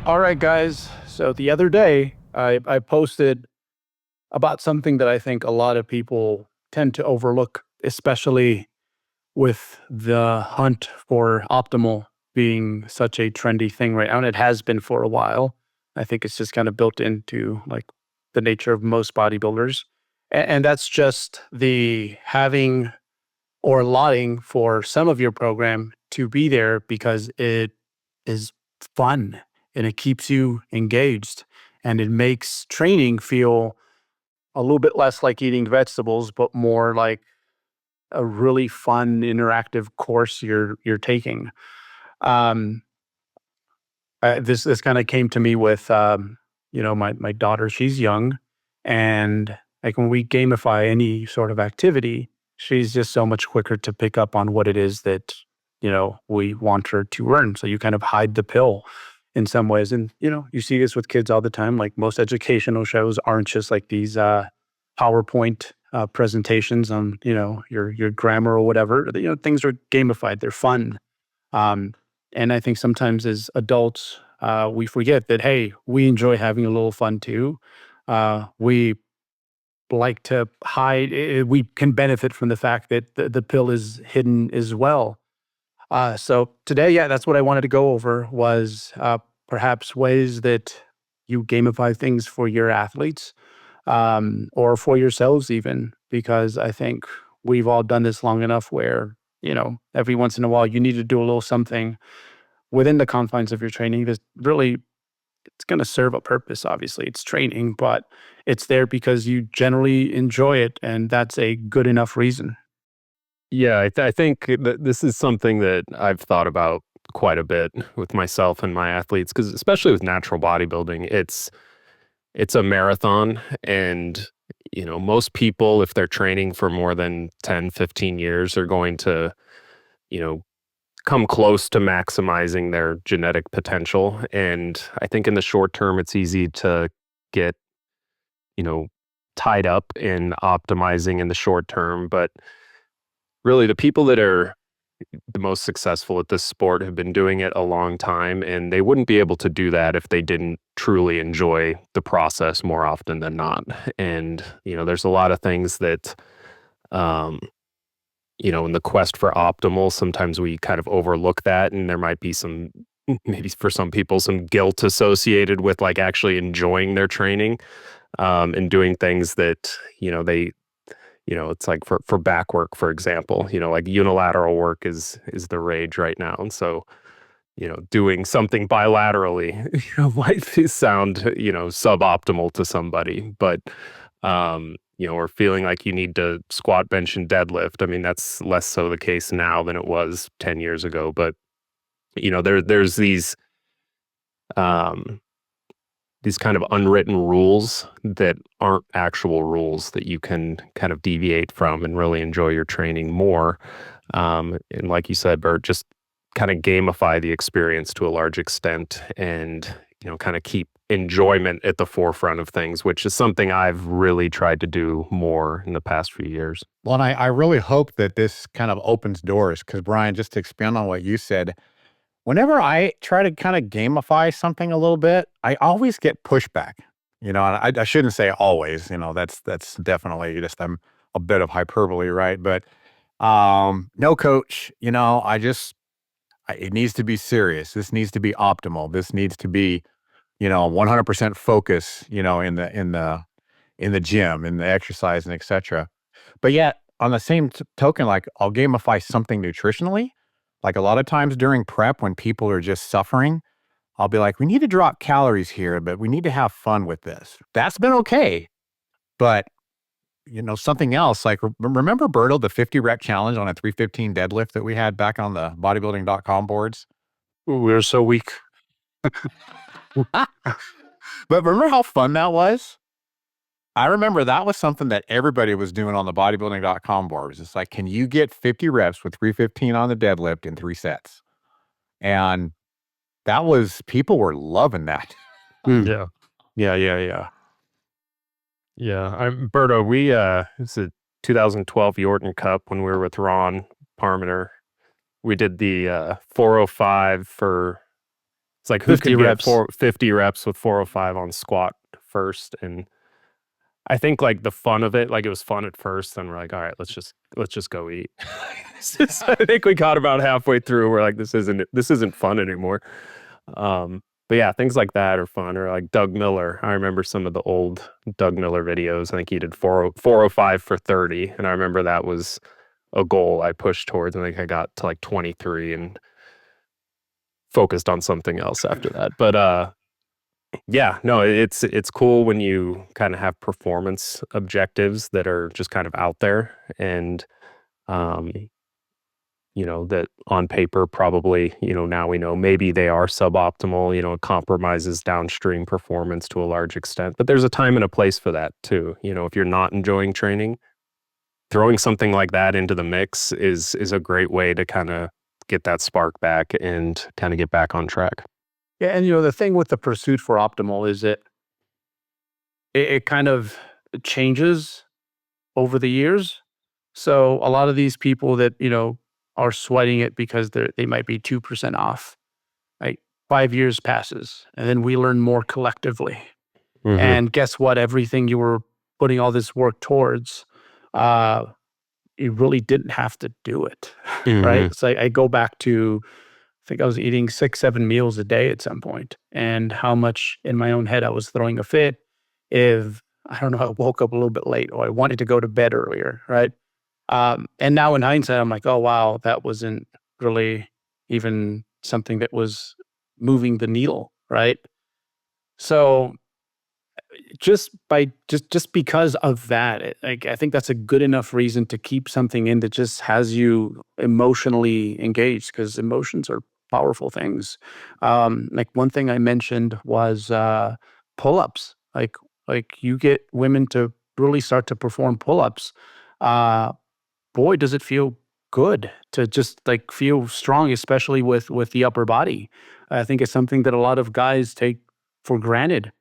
All right, guys. So the other day, I posted about something that I think a lot of people tend to overlook, especially with the hunt for optimal being such a trendy thing right now. And it has been for a while. I think it's just kind of built into like the nature of most bodybuilders. And that's just the having or allotting for some of your program to be there because it is fun and it keeps you engaged and it makes training feel a little bit less like eating vegetables, but more like a really fun interactive course you're taking. Um, this kind of came to me with my daughter. She's young, and like when we gamify any sort of activity, she's just so much quicker to pick up on what it is that we want her to learn. So you kind of hide the pill in some ways, and you see this with kids all the time. Like most educational shows aren't just like these PowerPoint presentations on your grammar or whatever. Things are gamified. They're fun. Um, and I think sometimes as adults, we forget that, hey, we enjoy having a little fun too. We like to hide, we can benefit from the fact that the pill is hidden as well. So today, yeah, that's what I wanted to go over was perhaps ways that you gamify things for your athletes or for yourselves even, because I think we've all done this long enough where, every once in a while you need to do a little something within the confines of your training that really it's going to serve a purpose. Obviously it's training, but it's there because you generally enjoy it, and that's a good enough reason. Yeah, I think that this is something that I've thought about quite a bit with myself and my athletes, because especially with natural bodybuilding, it's a marathon. And most people, if they're training for more than 10, 15 years, are going to you know come close to maximizing their genetic potential. And I think in the short term, it's easy to get you know tied up in optimizing in the short term. But really, the people that are the most successful at this sport have been doing it a long time, and they wouldn't be able to do that if they didn't truly enjoy the process more often than not. And there's a lot of things that um in the quest for optimal, sometimes we kind of overlook that, and there might be some, maybe for some people, some guilt associated with like actually enjoying their training, and doing things that they it's like for back work, for example, like unilateral work is the rage right now. And so, doing something bilaterally, might sound, suboptimal to somebody, but, or feeling like you need to squat, bench, and deadlift. I mean, that's less so the case now than it was 10 years ago. But, there's um, these kind of unwritten rules that aren't actual rules that you can kind of deviate from and really enjoy your training more. And like you said, Bert, just kind of gamify the experience to a large extent, and kind of keep enjoyment at the forefront of things, which is something I've really tried to do more in the past few years. Well, and I really hope that this kind of opens doors because, Brian, just to expand on what you said, whenever I try to kind of gamify something a little bit, I always get pushback. And I shouldn't say always. That's definitely just a bit of hyperbole, right? But no, coach. It needs to be serious. This needs to be optimal. This needs to be 100% focus. In the gym, in the exercise, and etc. But yet, on the same token, like I'll gamify something nutritionally. Like a lot of times during prep, when people are just suffering, I'll be like, we need to drop calories here, but we need to have fun with this. That's been okay. But, something else, like remember Berto, the 50 rep challenge on a 315 deadlift that we had back on the bodybuilding.com boards? Ooh, we're so weak. But remember how fun that was? I remember that was something that everybody was doing on the bodybuilding.com boards. It's like, can you get 50 reps with 315 on the deadlift in 3 sets? And people were loving that. Hmm. Yeah. Yeah, yeah, yeah. Yeah. Berto, it's a 2012 Yorton Cup when we were with Ron Parmenter. We did the 405 for It's like who 50 could get reps. 50 reps with 405 on squat first. And I think like the fun of it, like it was fun at first, then we're like, all right, let's just go eat. I think we got about halfway through. We're like, this isn't fun anymore. But yeah, things like that are fun. Or like Doug Miller. I remember some of the old Doug Miller videos. I think he did 405 for 30. And I remember that was a goal I pushed towards. I think I got to like 23 and focused on something else after that. But yeah, no, it's cool when you kind of have performance objectives that are just kind of out there, and that on paper probably, now we know maybe they are suboptimal, it compromises downstream performance to a large extent. But there's a time and a place for that too. If you're not enjoying training, throwing something like that into the mix is a great way to kind of get that spark back and kind of get back on track. Yeah, and the thing with the pursuit for optimal is it kind of changes over the years. So a lot of these people that are sweating it because they might be 2% off. Right, 5 years passes, and then we learn more collectively. Mm-hmm. And guess what? Everything you were putting all this work towards, you really didn't have to do it. Mm-hmm. Right? So I go back to, I think I was eating 6-7 meals a day at some point, and how much in my own head I was throwing a fit if, I don't know, I woke up a little bit late or I wanted to go to bed earlier, right? And now in hindsight, I'm like, oh, wow, that wasn't really even something that was moving the needle, right? So just because of that, like, I think that's a good enough reason to keep something in that just has you emotionally engaged, because emotions are powerful things. Like one thing I mentioned was pull-ups. Like you get women to really start to perform pull-ups. Boy, does it feel good to just like feel strong, especially with the upper body. I think it's something that a lot of guys take for granted.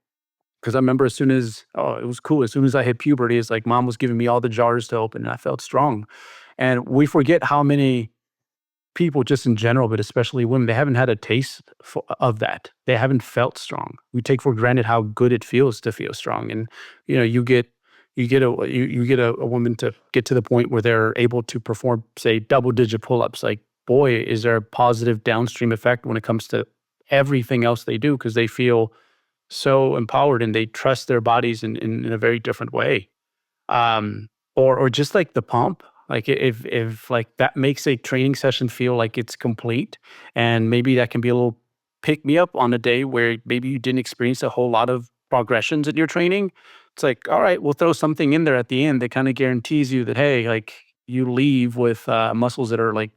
Because I remember as soon as, oh, it was cool. As soon as I hit puberty, it's like mom was giving me all the jars to open and I felt strong. And we forget how many people just in general, but especially women, they haven't had a taste of that. They haven't felt strong. We take for granted how good it feels to feel strong. And, you get a woman to get to the point where they're able to perform, say, double-digit pull-ups. Like, boy, is there a positive downstream effect when it comes to everything else they do, because they feel so empowered and they trust their bodies in a very different way. Or just like the pump, like if like that makes a training session feel like it's complete, and maybe that can be a little pick me up on a day where maybe you didn't experience a whole lot of progressions in your training. It's like, all right, we'll throw something in there at the end that kind of guarantees you that, hey, like you leave with muscles that are like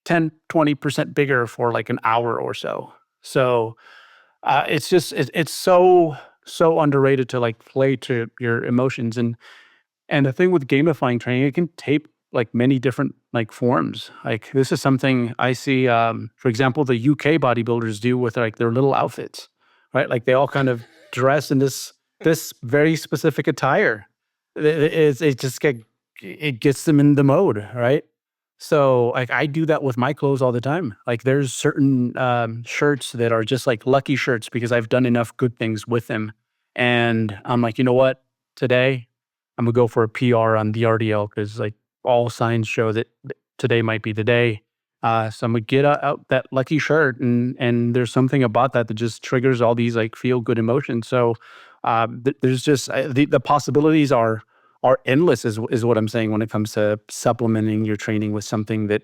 10-20% bigger for like an hour or so. So it's so underrated to like play to your emotions. And the thing with gamifying training, it can take like many different like forms. Like this is something I see, for example, the UK bodybuilders do with like their little outfits, right? Like they all kind of dress in this very specific attire. It gets them in the mode, right? So like I do that with my clothes all the time. Like there's certain shirts that are just like lucky shirts because I've done enough good things with them. And I'm like, you know what? Today I'm gonna go for a PR on the RDL, because like all signs show that today might be the day. So I'm gonna get out that lucky shirt, and there's something about that that just triggers all these like feel good emotions. So there's just the possibilities are endless, is what I'm saying when it comes to supplementing your training with something that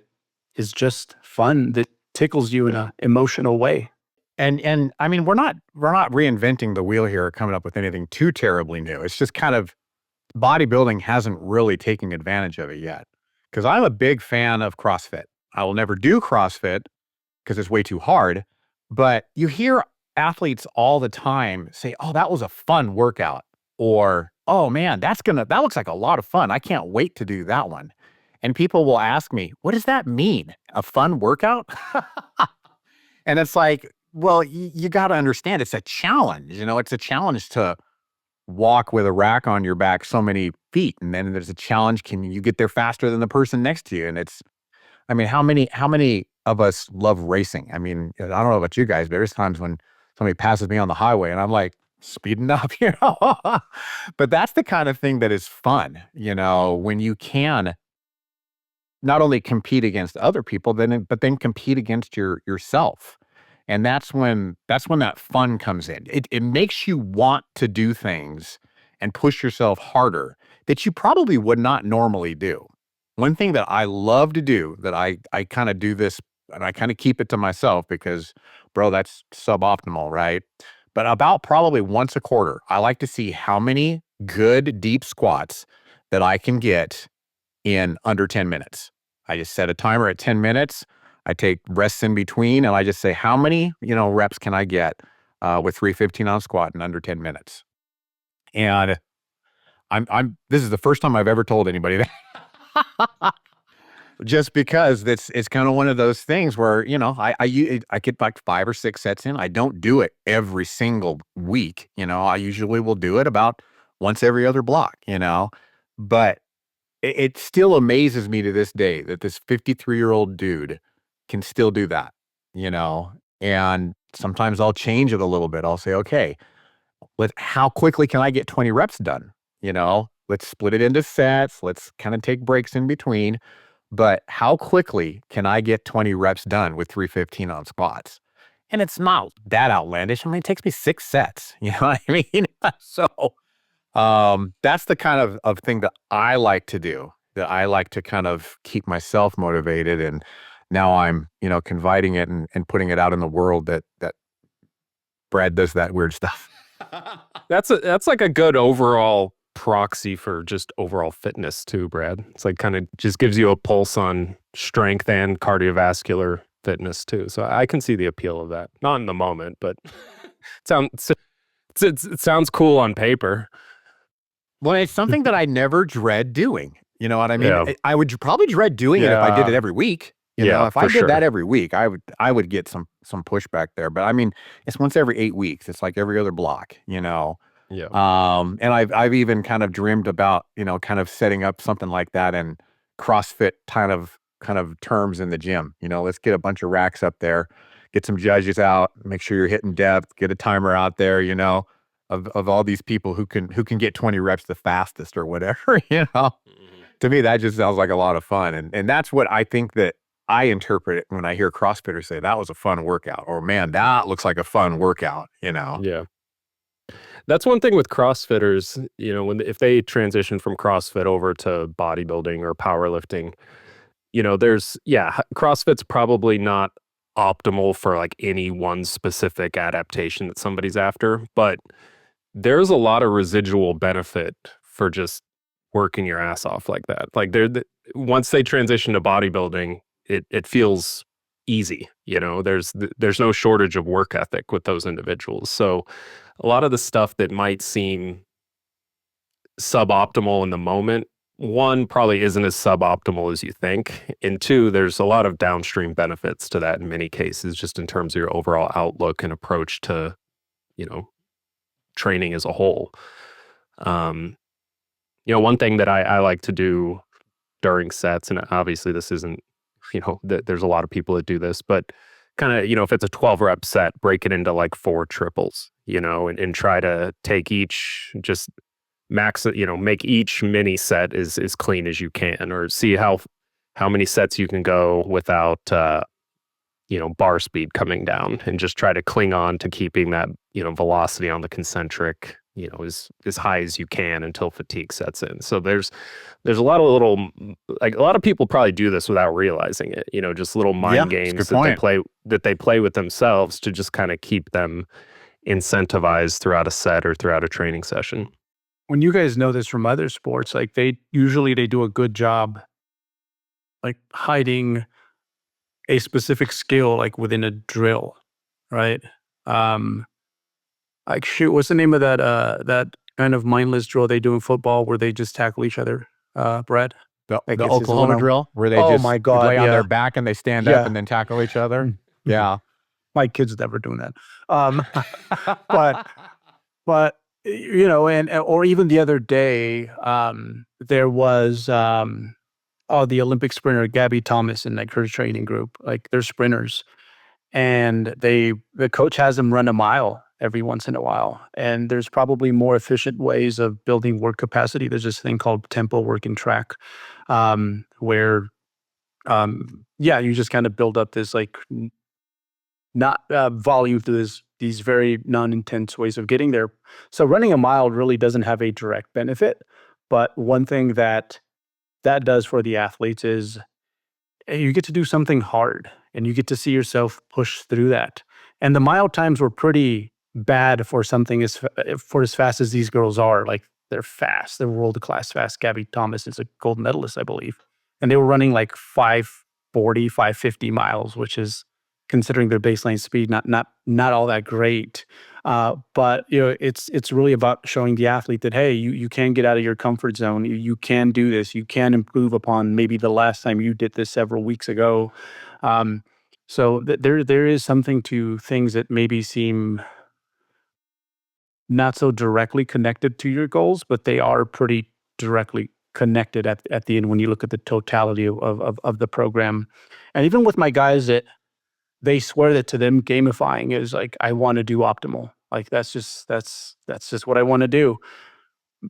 is just fun, that tickles you in an emotional way. And I mean, we're not reinventing the wheel here or coming up with anything too terribly new. It's just kind of bodybuilding hasn't really taken advantage of it yet. Because I'm a big fan of CrossFit. I will never do CrossFit because it's way too hard. But you hear athletes all the time say, "Oh, that was a fun workout," or, "Oh man, that looks like a lot of fun. I can't wait to do that one." And people will ask me, "What does that mean? A fun workout?" And it's like, well, you got to understand it's a challenge. It's a challenge to walk with a rack on your back so many feet. And then there's a challenge. Can you get there faster than the person next to you? And I mean, how many of us love racing. I mean, I don't know about you guys, but there's times when somebody passes me on the highway and I'm like speeding up, but that's the kind of thing that is fun, when you can not only compete against other people, but then compete against yourself. And that's when that fun comes in. It makes you want to do things and push yourself harder that you probably would not normally do. One thing that I love to do that I kind of do this and I kind of keep it to myself because, bro, that's suboptimal, right? But about probably once a quarter, I like to see how many good deep squats that I can get in under 10 minutes. I just set a timer at 10 minutes. I take rests in between and I just say, how many, reps can I get with 315 on squat in under 10 minutes? And this is the first time I've ever told anybody that. Just because it's kind of one of those things where, I get like 5 or 6 sets in. I don't do it every single week. I usually will do it about once every other block, but it still amazes me to this day that this 53-year-old dude can still do that, and sometimes I'll change it a little bit. I'll say, okay, how quickly can I get 20 reps done? Let's split it into sets. Let's kind of take breaks in between. But how quickly can I get 20 reps done with 315 on squats? And it's not that outlandish. I mean, it takes me 6 sets. You know what I mean? So that's the kind of thing that I like to do, that I like to kind of keep myself motivated. And now I'm, confiding it and putting it out in the world that Brad does that weird stuff. That's like a good overall proxy for just overall fitness too, Brad. It's like kind of just gives you a pulse on strength and cardiovascular fitness too. So I can see the appeal of that. Not in the moment, but it sounds cool on paper. Well, it's something that I never dread doing. You know what I mean? Yeah. I would probably dread doing it if I did it every week. If I did that every week, I would get some pushback there. But I mean, it's once every 8 weeks. It's like every other block, Yeah. And I've even kind of dreamed about, kind of setting up something like that in CrossFit kind of terms in the gym. Let's get a bunch of racks up there, get some judges out, make sure you're hitting depth, get a timer out there, of all these people who can get 20 reps the fastest or whatever, To me, that just sounds like a lot of fun. And that's what I think that I interpret it when I hear CrossFitters say that was a fun workout, or man, that looks like a fun workout, Yeah. That's one thing with CrossFitters, if they transition from CrossFit over to bodybuilding or powerlifting, CrossFit's probably not optimal for like any one specific adaptation that somebody's after, but there's a lot of residual benefit for just working your ass off like that. Like once they transition to bodybuilding, it feels easy. There's no shortage of work ethic with those individuals. So a lot of the stuff that might seem suboptimal in the moment, one, probably isn't as suboptimal as you think. And two, there's a lot of downstream benefits to that in many cases, just in terms of your overall outlook and approach to, training as a whole. One thing that I like to do during sets, and obviously this isn't, there's a lot of people that do this, but kind of, if it's a 12 rep set, break it into like 4 triples, and try to take each, just max it, make each mini set as clean as you can, or see how many sets you can go without, bar speed coming down, and just try to cling on to keeping that, velocity on the concentric, as high as you can until fatigue sets in. So there's a lot of little, like a lot of people probably do this without realizing it, just little mind games that they play with themselves to just kind of keep them incentivized throughout a set or throughout a training session. When you guys know this from other sports, like they do a good job like hiding a specific skill like within a drill, right? Like shoot, what's the name of that kind of mindless drill they do in football where they just tackle each other, Brad? The Oklahoma drill where they just lay on their back and they stand up and then tackle each other. Yeah. My kid's never doing that. But and or even the other day, there was the Olympic sprinter Gabby Thomas in like her training group. Like they're sprinters, and the coach has them run a mile every once in a while. And there's probably more efficient ways of building work capacity. There's this thing called tempo working track, where yeah, you just kind of build up this like not volume through these very non-intense ways of getting there. So running a mile really doesn't have a direct benefit, but one thing that does for the athletes is you get to do something hard and you get to see yourself push through that. And the mile times were pretty bad for something for as fast as these girls are. Like they're fast, they're world class fast. Gabby Thomas is a gold medalist, I believe, and they were running like 540, 550 miles, which is considering their baseline speed, not all that great. But you know, it's really about showing the athlete that hey, you can get out of your comfort zone. You can do this. You can improve upon maybe the last time you did this several weeks ago. Um, so there is something to things that maybe seem not so directly connected to your goals, but they are pretty directly connected at the end when you look at the totality of the program. And even with my guys that they swear that to them gamifying is like, I want to do optimal. Like that's just what I want to do.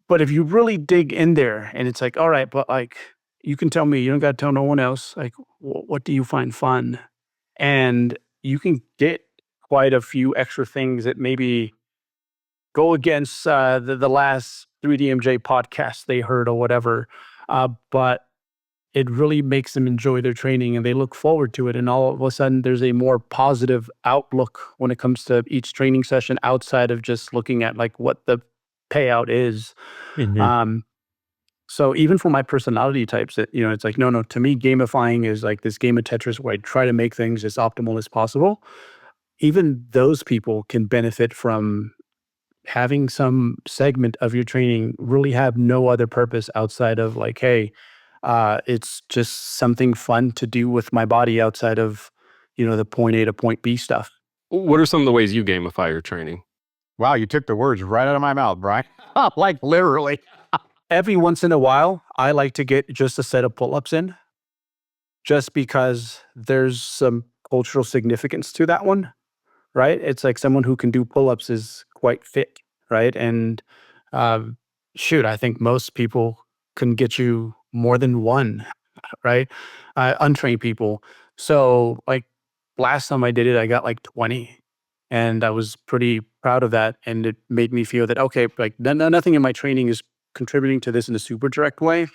But if you really dig in there and it's like, all right, but like you can tell me, you don't got to tell no one else. Like, what do you find fun? And you can get quite a few extra things that maybe go against the last 3DMJ podcast they heard or whatever. But it really makes them enjoy their training and they look forward to it. And all of a sudden, there's a more positive outlook when it comes to each training session outside of just looking at like what the payout is. Mhm. So even for my personality types, it's like, no, to me, gamifying is like this game of Tetris where I try to make things as optimal as possible. Even those people can benefit from having some segment of your training really have no other purpose outside of like, hey, it's just something fun to do with my body outside of, the point A to point B stuff. What are some of the ways you gamify your training? Wow, you took the words right out of my mouth, Brian. Like literally. Every once in a while, I like to get just a set of pull-ups in, just because there's some cultural significance to that one, right? It's like someone who can do pull-ups is quite fit, right? And um, shoot, I think most people can get you more than one, right? Untrained people. So like last time I did it, I got like 20 and I was pretty proud of that. And it made me feel that, okay, like nothing in my training is contributing to this in a super direct way,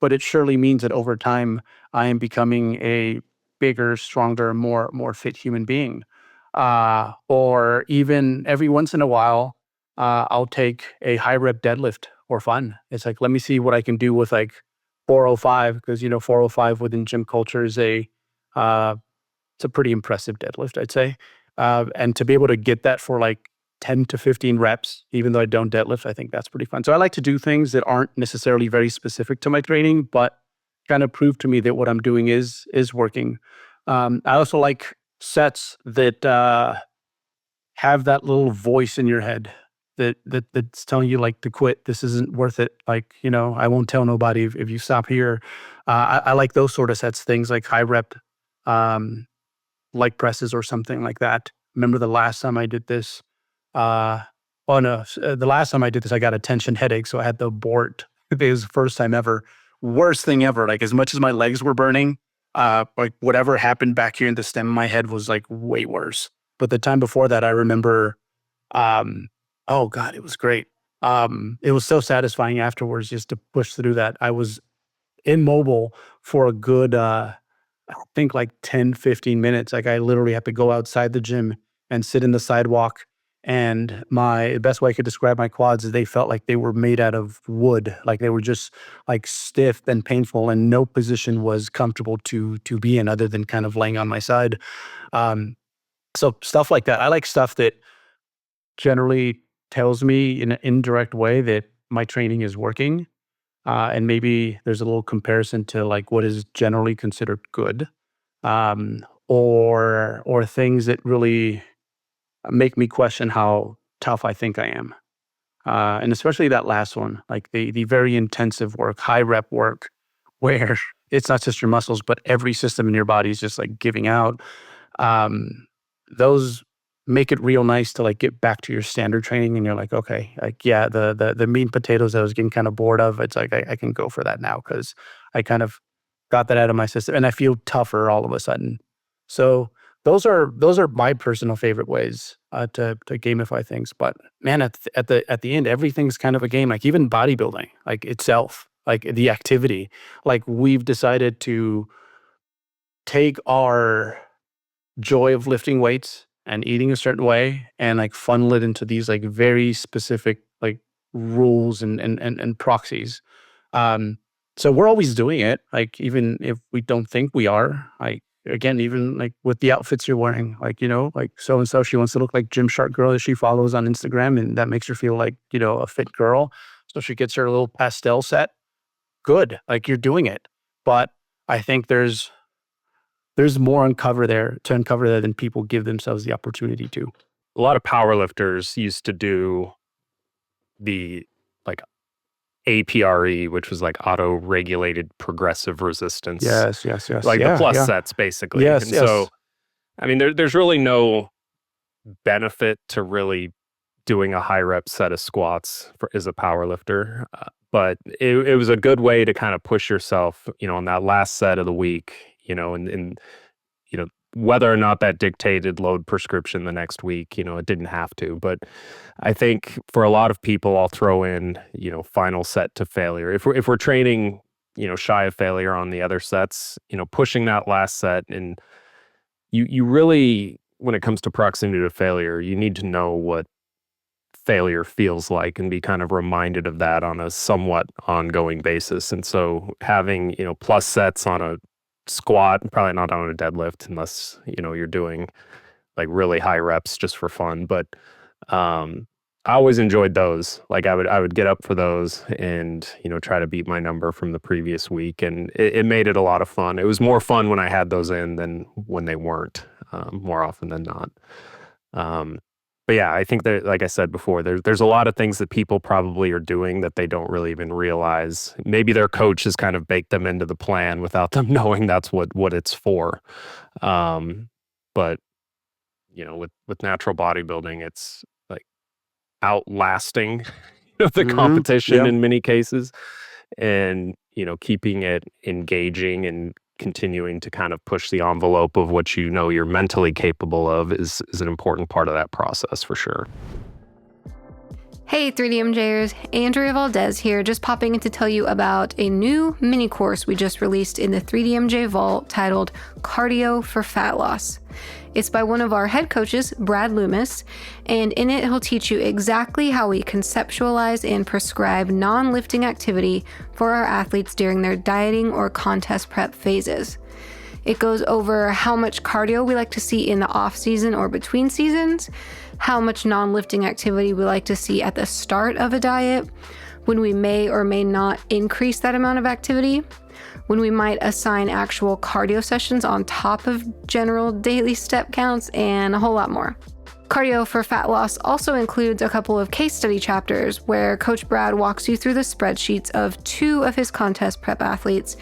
but it surely means that over time I am becoming a bigger, stronger, more fit human being. Or even every once in a while, I'll take a high rep deadlift for fun. It's like, let me see what I can do with like 405 because 405 within gym culture is uh, it's a pretty impressive deadlift, I'd say. And to be able to get that for like 10 to 15 reps, even though I don't deadlift, I think that's pretty fun. So I like to do things that aren't necessarily very specific to my training, but kind of prove to me that what I'm doing is working. I also like sets that have that little voice in your head that's telling you like to quit. This isn't worth it. Like, I won't tell nobody if you stop here. I like those sort of sets, things like high rep, um, leg presses or something like that. Remember the last time I did this? Uh, oh no, the last time I did this, I got a tension headache, so I had to abort. It was the first time ever. Worst thing ever. Like as much as my legs were burning, like whatever happened back here in the stem of my head was like way worse. But the time before that, I remember, oh God, it was great. It was so satisfying afterwards just to push through that. I was immobile for a good, I think like 10, 15 minutes. Like I literally had to go outside the gym and sit in the sidewalk. And my best way I could describe my quads is they felt like they were made out of wood. Like they were just like stiff and painful, and no position was comfortable to be in other than kind of laying on my side. Um, so stuff like that. I like stuff that generally tells me in an indirect way that my training is working. And maybe there's a little comparison to like what is generally considered good, or things that really make me question how tough I think I am. And especially that last one, like the very intensive work, high rep work, where it's not just your muscles, but every system in your body is just like giving out. Those make it real nice to like get back to your standard training, and you're like, okay, like yeah, the meat and potatoes I was getting kind of bored of, it's like I can go for that now because I kind of got that out of my system, and I feel tougher all of a sudden. So those are my personal favorite ways to gamify things. But man, at the end, everything's kind of a game. Like even bodybuilding, like itself, like the activity. Like we've decided to take our joy of lifting weights and eating a certain way and like funnel it into these like very specific like rules and proxies. Um, so we're always doing it, like even if we don't think we are. Like again, even like with the outfits you're wearing, like like so and so, she wants to look like Gymshark girl that she follows on Instagram, and that makes her feel like a fit girl. So she gets her little pastel set. Good, like you're doing it, but I think there's more uncover there to uncover there than people give themselves the opportunity to. A lot of powerlifters used to do the like APRE, which was like auto-regulated progressive resistance. Yes. Like yeah, the plus yeah. sets, basically. Yes, And yes. so, I mean, there's really no benefit to really doing a high rep set of squats as a power lifter. But it was a good way to kind of push yourself, on that last set of the week, and whether or not that dictated load prescription the next week, it didn't have to. But I think for a lot of people, I'll throw in, final set to failure. If we're training, shy of failure on the other sets, pushing that last set, and you really, when it comes to proximity to failure, you need to know what failure feels like and be kind of reminded of that on a somewhat ongoing basis. And so having, plus sets on a squat, probably not on a deadlift unless, you're doing like really high reps just for fun. But I always enjoyed those. Like I would get up for those and, try to beat my number from the previous week. And it made it a lot of fun. It was more fun when I had those in than when they weren't, more often than not. But yeah, I think that, like I said before, there's a lot of things that people probably are doing that they don't really even realize. Maybe their coach has kind of baked them into the plan without them knowing that's what it's for. But with natural bodybuilding, it's like outlasting the competition in many cases, and keeping it engaging and continuing to kind of push the envelope of what you're mentally capable of is an important part of that process for sure. Hey 3DMJers, Andrea Valdez here, just popping in to tell you about a new mini course we just released in the 3DMJ Vault titled Cardio for Fat Loss. It's by one of our head coaches, Brad Loomis, and in it he'll teach you exactly how we conceptualize and prescribe non-lifting activity for our athletes during their dieting or contest prep phases. It goes over how much cardio we like to see in the off season or between seasons, how much non-lifting activity we like to see at the start of a diet, when we may or may not increase that amount of activity, when we might assign actual cardio sessions on top of general daily step counts, and a whole lot more. Cardio for Fat Loss also includes a couple of case study chapters where Coach Brad walks you through the spreadsheets of 2 of his contest prep athletes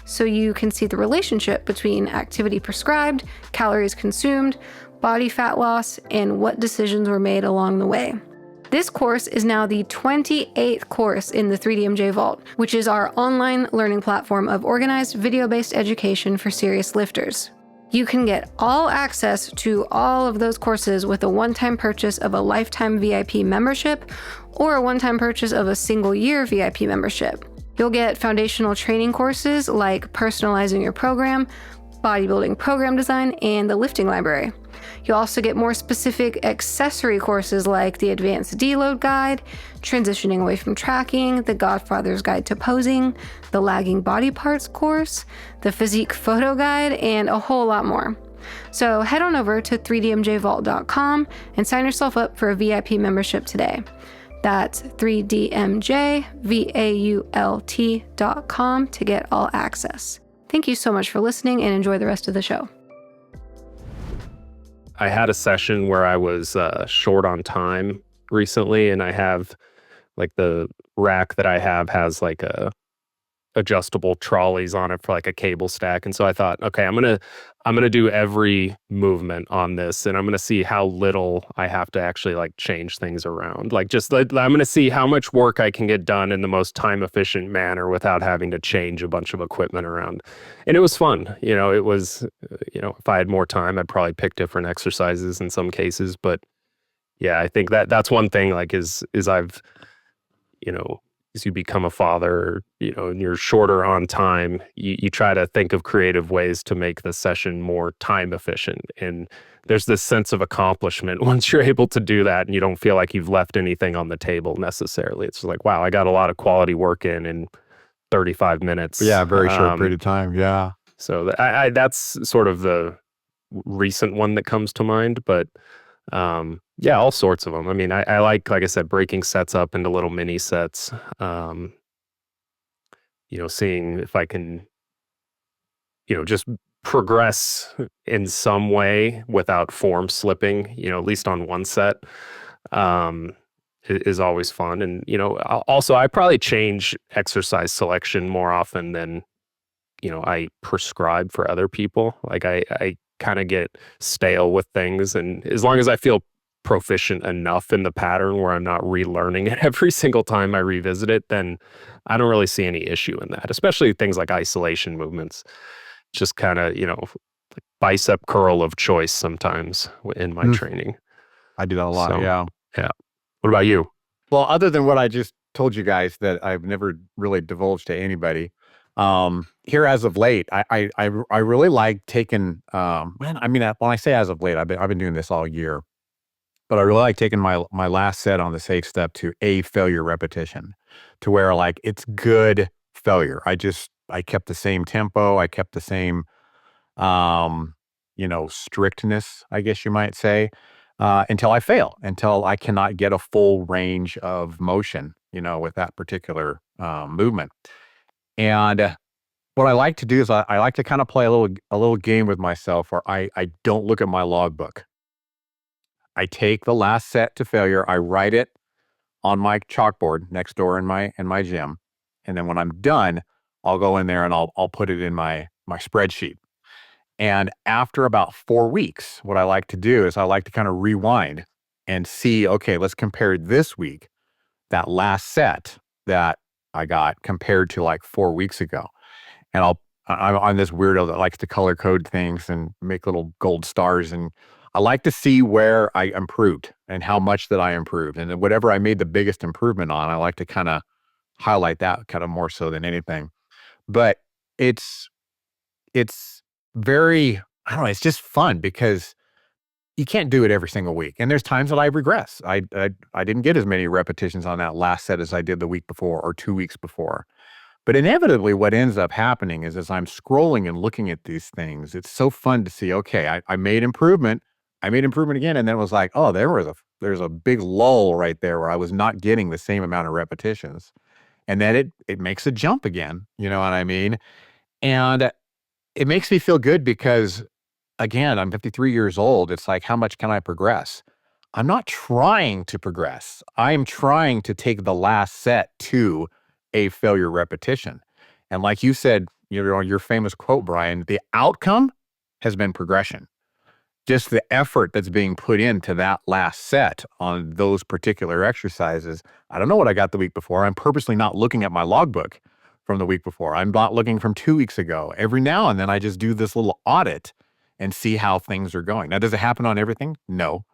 so you can see the relationship between activity prescribed, calories consumed, body fat loss, and what decisions were made along the way. This course is now the 28th course in the 3DMJ Vault, which is our online learning platform of organized video-based education for serious lifters. You can get all access to all of those courses with a one-time purchase of a lifetime VIP membership or a one-time purchase of a single-year VIP membership. You'll get foundational training courses like personalizing your program, bodybuilding program design, and the lifting library. You'll also get more specific accessory courses like the Advanced Deload Guide, Transitioning Away from Tracking, the Godfather's Guide to Posing, the Lagging Body Parts course, the Physique Photo Guide, and a whole lot more. So head on over to 3dmjvault.com and sign yourself up for a VIP membership today. That's 3dmjvault.com to get all access. Thank you so much for listening and enjoy the rest of the show. I had a session where I was short on time recently, and I have like the rack that I have has like a adjustable trolleys on it for like a cable stack. And so I thought, okay, I'm gonna do every movement on this, and I'm gonna see how little I have to actually like change things around. Like just like, I'm gonna see how much work I can get done in the most time efficient manner without having to change a bunch of equipment around. And it was fun. It was, if I had more time, I'd probably pick different exercises in some cases. But yeah, I think that's one thing, like is I've, as you become a father, and you're shorter on time, you try to think of creative ways to make the session more time efficient. And there's this sense of accomplishment once you're able to do that and you don't feel like you've left anything on the table necessarily. It's like, wow, I got a lot of quality work in 35 minutes. Yeah, very short period of time. Yeah. So that's sort of the recent one that comes to mind, but yeah, all sorts of them. I mean, I like I said, breaking sets up into little mini sets. Seeing if I can, just progress in some way without form slipping, at least on one set, is always fun. And, also I probably change exercise selection more often than, I prescribe for other people. Like I kind of get stale with things. And as long as I feel proficient enough in the pattern where I'm not relearning it every single time I revisit it, then I don't really see any issue in that, especially things like isolation movements. Just kind of, like bicep curl of choice sometimes in my training. I do that a lot. So, Yeah. Yeah. What about you? Well, other than what I just told you guys that I've never really divulged to anybody, here as of late, I really like taking, when I say as of late, I've been doing this all year, but I really like taking my last set on the safe step to a failure repetition, to where like it's good failure. I kept the same tempo, I kept the same, strictness, I guess you might say, until I fail, until I cannot get a full range of motion, with that particular movement. And what I like to do is I like to kind of play a little game with myself where I don't look at my logbook. I take the last set to failure, I write it on my chalkboard next door in my gym, and then when I'm done, I'll go in there and I'll put it in my spreadsheet. And after about 4 weeks, what I like to do is I like to kind of rewind and see, okay, let's compare this week, that last set that I got compared to like 4 weeks ago. And I'm this weirdo that likes to color code things and make little gold stars. And I like to see where I improved and how much that I improved. And then whatever I made the biggest improvement on, I like to kind of highlight that kind of more so than anything. But it's very, I don't know, it's just fun because you can't do it every single week. And there's times that I regress. I didn't get as many repetitions on that last set as I did the week before or 2 weeks before. But inevitably, what ends up happening is as I'm scrolling and looking at these things, it's so fun to see, okay, I made improvement. I made improvement again. And then it was like, oh, there's a big lull right there where I was not getting the same amount of repetitions. And then it makes a jump again. You know what I mean? And it makes me feel good because, again, I'm 53 years old. It's like, how much can I progress? I'm not trying to progress. I'm trying to take the last set to a failure repetition. And like you said, your famous quote, Brian, the outcome has been progression. Just the effort that's being put into that last set on those particular exercises. I don't know what I got the week before. I'm purposely not looking at my logbook from the week before. I'm not looking from 2 weeks ago. Every now and then I just do this little audit and see how things are going. Now, does it happen on everything? No,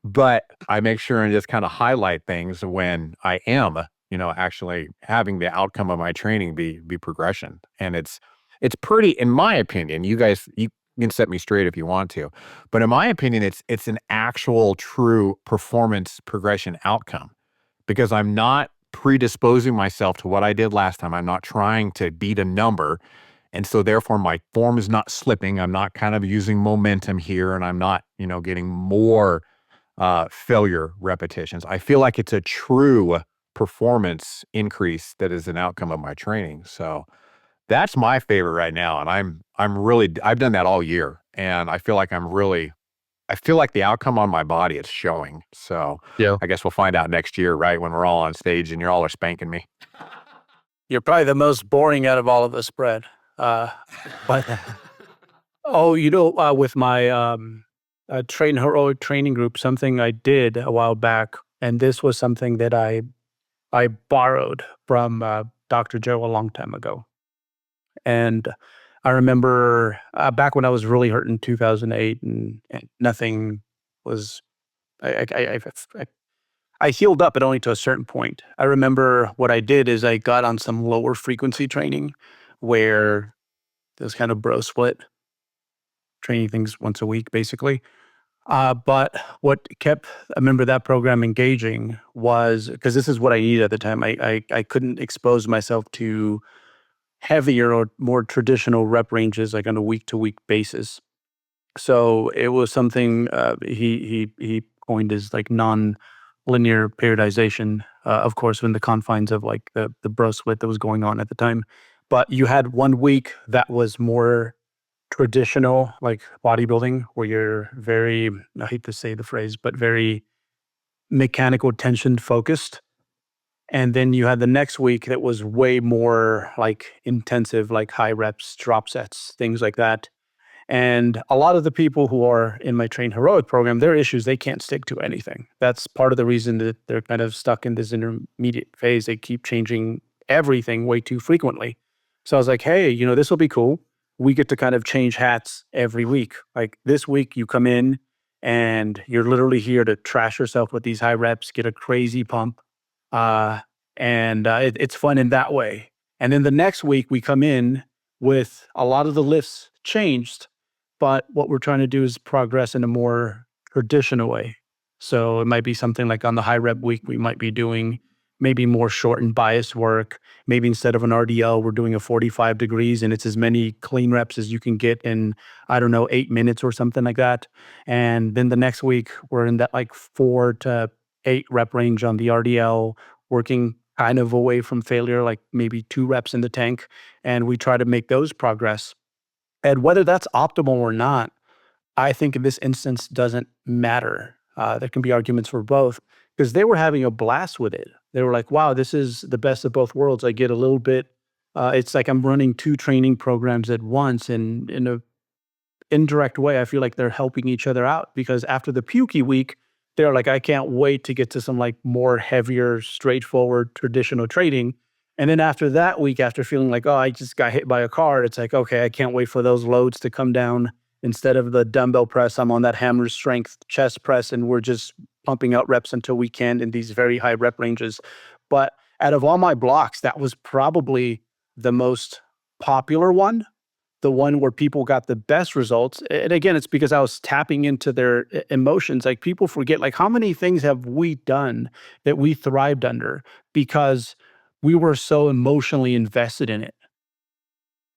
but I make sure and just kind of highlight things when I am, actually having the outcome of my training be progression. And it's pretty, in my opinion, you guys, you can set me straight if you want to, but in my opinion, it's an actual true performance progression outcome because I'm not predisposing myself to what I did last time. I'm not trying to beat a number. And so therefore my form is not slipping. I'm not kind of using momentum here and I'm not, getting more failure repetitions. I feel like it's a true performance increase that is an outcome of my training. So that's my favorite right now. And I've done that all year. And I feel like the outcome on my body is showing. So Yeah. I guess we'll find out next year, right? When we're all on stage and you all are spanking me. You're probably the most boring out of all of us, Brad. But with my train heroic training group, something I did a while back, and this was something that I borrowed from Dr. Joe a long time ago. And I remember back when I was really hurt in 2008, and nothing was. I healed up, but only to a certain point. I remember what I did is I got on some lower frequency training, where this kind of bro split training things once a week, basically. But what kept, I remember that program engaging was because this is what I needed at the time. I couldn't expose myself to heavier or more traditional rep ranges like on a week to week basis. So it was something he coined as like non-linear periodization, of course, in the confines of like the bro split that was going on at the time. But you had 1 week that was more traditional, like bodybuilding, where you're very, I hate to say the phrase, but very mechanical tension focused. And then you had the next week that was way more like intensive, like high reps, drop sets, things like that. And a lot of the people who are in my Train Heroic program, their issues, they can't stick to anything. That's part of the reason that they're kind of stuck in this intermediate phase. They keep changing everything way too frequently. So I was like, hey, this will be cool. We get to kind of change hats every week. Like this week, you come in and you're literally here to trash yourself with these high reps, get a crazy pump. Uh, and it's fun in that way. And then the next week, we come in with a lot of the lifts changed, but what we're trying to do is progress in a more traditional way. So it might be something like on the high rep week, we might be doing maybe more short and biased work. Maybe instead of an RDL, we're doing a 45 degrees and it's as many clean reps as you can get in, I don't know, 8 minutes or something like that. And then the next week, we're in that like 4 to 8 rep range on the RDL, working kind of away from failure, like maybe 2 reps in the tank. And we try to make those progress. And whether that's optimal or not, I think in this instance doesn't matter. There can be arguments for both because they were having a blast with it. They were like, wow, this is the best of both worlds. I get a little bit, it's like I'm running 2 training programs at once. And in a indirect way, I feel like they're helping each other out because after the pukey week, they're like, I can't wait to get to some like more heavier, straightforward, traditional trading. And then after that week, after feeling like, oh, I just got hit by a car, it's like, okay, I can't wait for those loads to come down. Instead of the dumbbell press, I'm on that hammer strength chest press, and we're just pumping out reps until we can in these very high rep ranges. But out of all my blocks, that was probably the most popular one, the one where people got the best results. And again, it's because I was tapping into their emotions. Like people forget, like how many things have we done that we thrived under because we were so emotionally invested in it,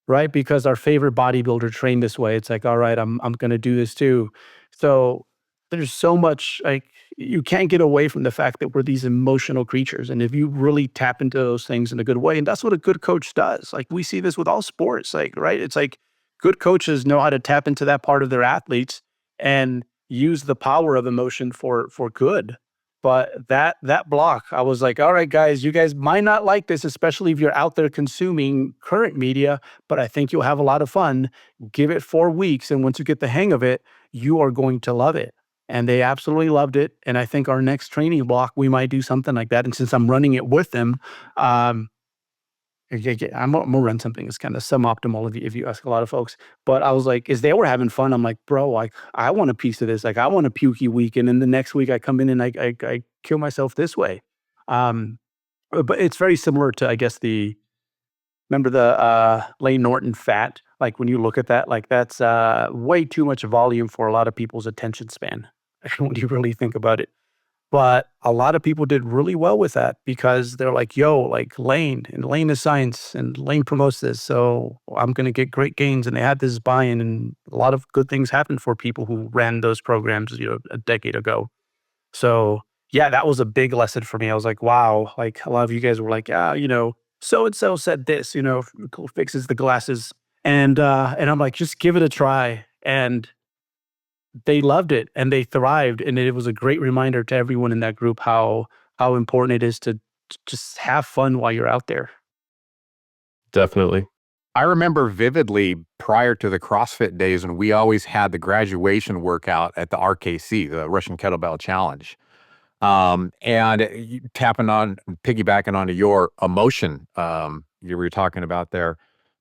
right? Because our favorite bodybuilder trained this way. It's like, all right, I'm going to do this too. So there's so much like you can't get away from the fact that we're these emotional creatures. And if you really tap into those things in a good way, and that's what a good coach does. Like we see this with all sports, like, right? It's like good coaches know how to tap into that part of their athletes and use the power of emotion for good. But that block, I was like, all right, guys, you guys might not like this, especially if you're out there consuming current media, but I think you'll have a lot of fun. Give it 4 weeks. And once you get the hang of it, you are going to love it. And they absolutely loved it. And I think our next training block, we might do something like that. And since I'm running it with them, I'm gonna run something that's kind of suboptimal if you ask a lot of folks. But I was like, as they were having fun, I'm like, bro, like I want a piece of this. Like I want a pukey week, and then the next week I come in and I kill myself this way. Um, but it's very similar to I guess the remember the Lane Norton fat. Like when you look at that, like that's way too much volume for a lot of people's attention span. When you really think about it. But a lot of people did really well with that because they're like, yo, like Lane, and Lane is science, and Lane promotes this. So I'm going to get great gains. And they had this buy-in, and a lot of good things happened for people who ran those programs, a decade ago. So yeah, that was a big lesson for me. I was like, wow, like a lot of you guys were like, yeah, so-and-so said this, fixes the glasses. And I'm like, just give it a try. And they loved it and they thrived. And it was a great reminder to everyone in that group how important it is to just have fun while you're out there. Definitely. I remember vividly prior to the CrossFit days when we always had the graduation workout at the RKC, the Russian Kettlebell Challenge. Piggybacking onto your emotion, you were talking about there,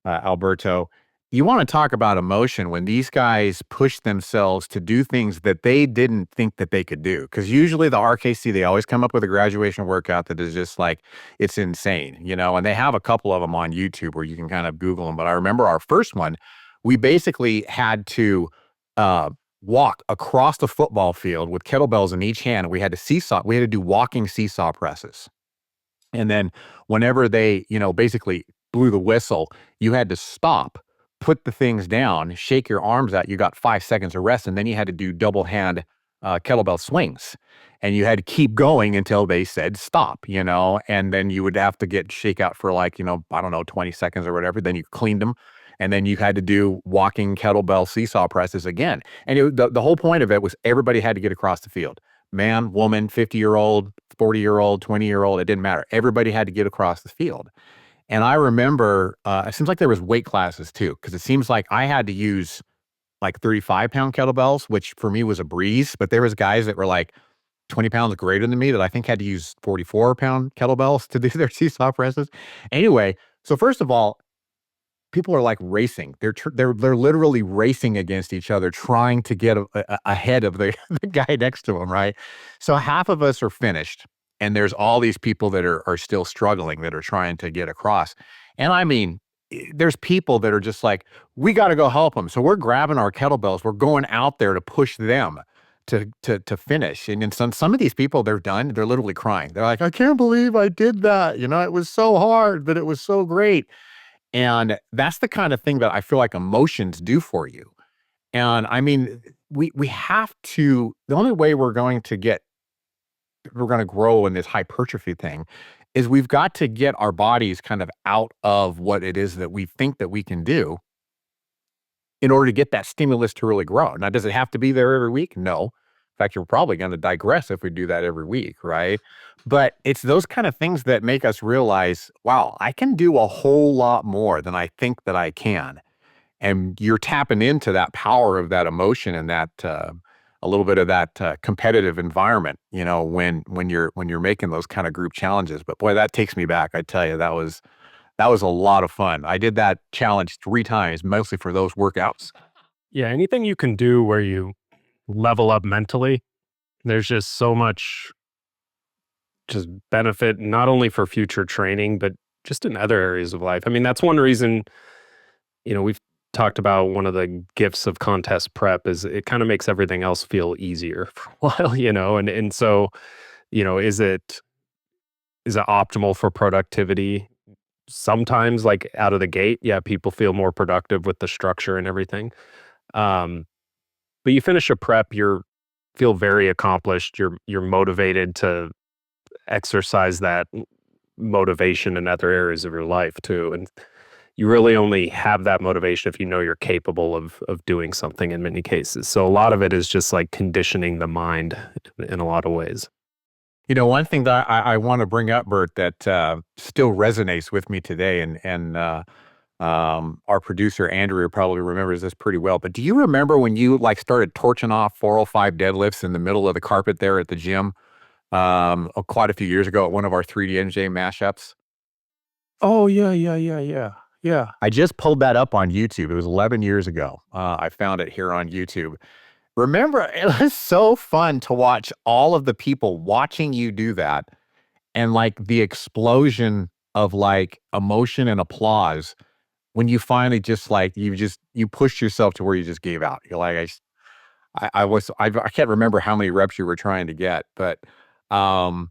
Alberto. You want to talk about emotion when these guys push themselves to do things that they didn't think that they could do. Because usually the RKC, they always come up with a graduation workout that is just like, it's insane, and they have a couple of them on YouTube where you can kind of Google them. But I remember our first one, we basically had to, walk across the football field with kettlebells in each hand. We had to do walking seesaw presses. And then whenever they, basically blew the whistle, you had to stop, put the things down, shake your arms out. You got 5 seconds of rest. And then you had to do double hand kettlebell swings. And you had to keep going until they said stop, and then you would have to shake out for like, I don't know, 20 seconds or whatever. Then you cleaned them. And then you had to do walking kettlebell seesaw presses again. And the whole point of it was everybody had to get across the field. Man, woman, 50-year-old, 40-year-old, 20-year-old, it didn't matter. Everybody had to get across the field. And I remember, it seems like there was weight classes too, because it seems like I had to use like 35-pound kettlebells, which for me was a breeze. But there was guys that were like 20 pounds greater than me that I think had to use 44-pound kettlebells to do their seesaw presses. Anyway, so first of all, people are like racing. They're literally racing against each other, trying to get ahead of the guy next to them, right? So half of us are finished, and there's all these people that are still struggling, that are trying to get across. And I mean, there's people that are just like, we got to go help them. So we're grabbing our kettlebells, we're going out there to push them to finish. And then some of these people, they're done. They're literally crying. They're like, I can't believe I did that. It was so hard, but it was so great. And that's the kind of thing that I feel like emotions do for you. And I mean, we have to, the only way we're going to grow in this hypertrophy thing is we've got to get our bodies kind of out of what it is that we think that we can do in order to get that stimulus to really grow. Now, does it have to be there every week? No. In fact, you're probably going to digress if we do that every week, right? But it's those kind of things that make us realize, wow, I can do a whole lot more than I think that I can. And you're tapping into that power of that emotion and that a little bit of that competitive environment, when you're making those kind of group challenges. But boy, that takes me back. I tell you, that was a lot of fun. I did that challenge 3 times, mostly for those workouts. Yeah, anything you can do where you level up mentally, there's just so much just benefit, not only for future training, but just in other areas of life. I mean, that's one reason, we've talked about one of the gifts of contest prep is it kind of makes everything else feel easier for a while, and so, is it optimal for productivity? Sometimes, like out of the gate, yeah, people feel more productive with the structure and everything. But you finish a prep, feel very accomplished. You're motivated to exercise that motivation in other areas of your life too. And you really only have that motivation if you know you're capable of doing something in many cases. So a lot of it is just like conditioning the mind in a lot of ways. One thing that I want to bring up, Bert, that still resonates with me today, and our producer Andrew probably remembers this pretty well. But do you remember when you like started torching off 405 deadlifts in the middle of the carpet there at the gym quite a few years ago at one of our 3DMJ mashups? Oh, yeah. I just pulled that up on YouTube. It was 11 years ago. I found it here on YouTube. Remember, it was so fun to watch all of the people watching you do that, and like the explosion of like emotion and applause when you finally just like you pushed yourself to where you just gave out. You're like, I can't remember how many reps you were trying to get, but all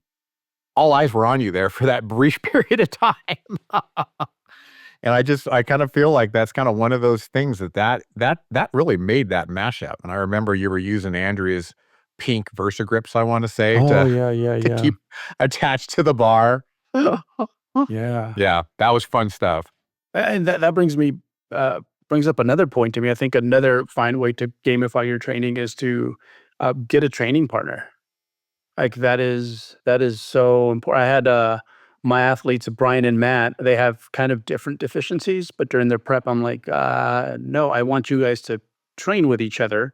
eyes were on you there for that brief period of time. And I kind of feel like that's kind of one of those things that really made that mashup. And I remember you were using Andrea's pink Versagrips, I want to say, Oh, to keep attached to the bar. Yeah. Yeah, that was fun stuff. And that brings up another point to me. I think another fine way to gamify your training is to get a training partner. Like that is so important. I had my athletes, Brian and Matt, they have kind of different deficiencies, but during their prep, I'm like, no, I want you guys to train with each other.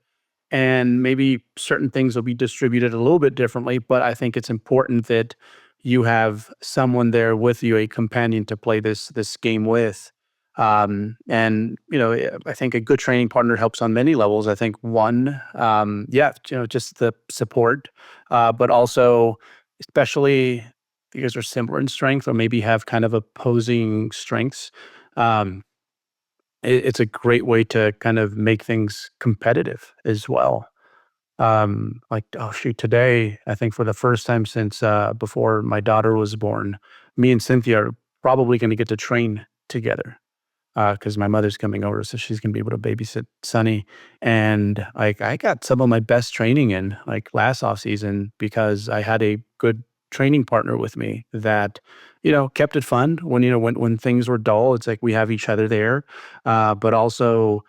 And maybe certain things will be distributed a little bit differently, but I think it's important that you have someone there with you, a companion to play this game with. And I think a good training partner helps on many levels. I think one, just the support, but also, especially because they're similar in strength or maybe have kind of opposing strengths. Um, it's a great way to kind of make things competitive as well. Like, oh shoot, today, I think for the first time since before my daughter was born, me and Cynthia are probably going to get to train together because my mother's coming over, so she's gonna be able to babysit Sunny. And like, I got some of my best training in like last off season because I had a good training partner with me that kept it fun when when things were dull. It's like we have each other there, but also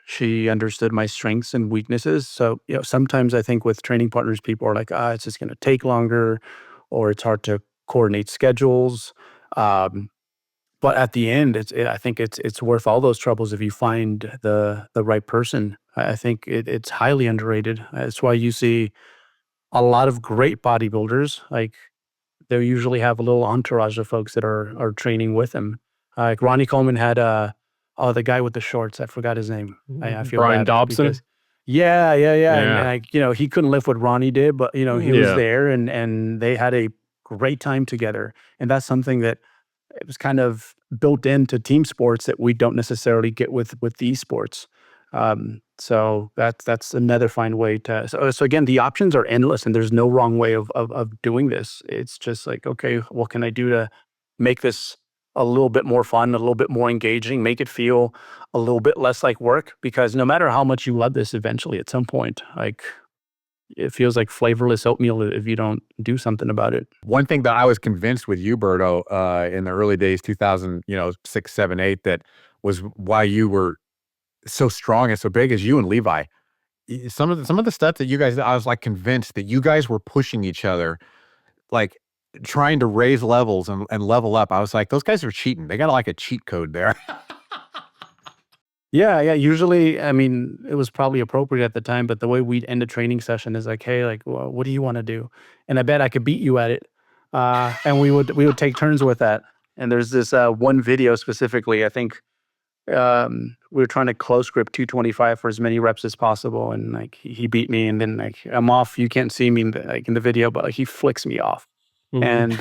she understood my strengths and weaknesses. So sometimes I think with training partners, people are like, it's just gonna take longer, or it's hard to coordinate schedules. Um, but at the end, I think it's worth all those troubles if you find the right person. I think it's highly underrated. That's why you see a lot of great bodybuilders. Like they usually have a little entourage of folks that are training with them. Like Ronnie Coleman had the guy with the shorts. I forgot his name. I feel Brian bad Dobson. because yeah, and Yeah. like he couldn't lift what Ronnie did, but he was Yeah. there, and they had a great time together. And that's something that it was kind of built into team sports that we don't necessarily get with these sports. So that's another fine way to. So again, the options are endless, and there's no wrong way of doing this. It's just like, okay, what can I do to make this a little bit more fun, a little bit more engaging, make it feel a little bit less like work? Because no matter how much you love this, eventually at some point, like it feels like flavorless oatmeal if you don't do something about it. One thing that I was convinced with you, Berto, in the early days, 2000, 6, 7, 8, that was why you were so strong and so big as you and Levi. Some of the stuff that you guys, I was like convinced that you guys were pushing each other, like trying to raise levels and level up. I was like, those guys are cheating. They got like a cheat code there. Yeah. Usually, I mean, it was probably appropriate at the time, but the way we'd end a training session is like, hey, like, well, what do you want to do? And I bet I could beat you at it. And we would take turns with that. And there's this one video specifically. I think we were trying to close grip 225 for as many reps as possible, and like he beat me, and then like I'm off. You can't see me in the video, but like he flicks me off, and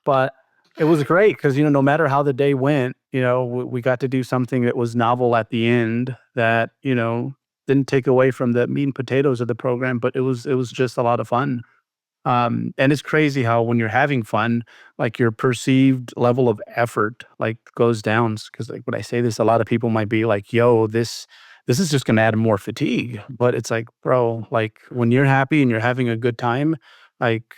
but it was great because no matter how the day went, we got to do something that was novel at the end that didn't take away from the meat and potatoes of the program, but it was just a lot of fun. And it's crazy how when you're having fun, like your perceived level of effort like goes down. Because like when I say this, a lot of people might be like, "Yo, this is just gonna add more fatigue." But it's like, bro, like when you're happy and you're having a good time, like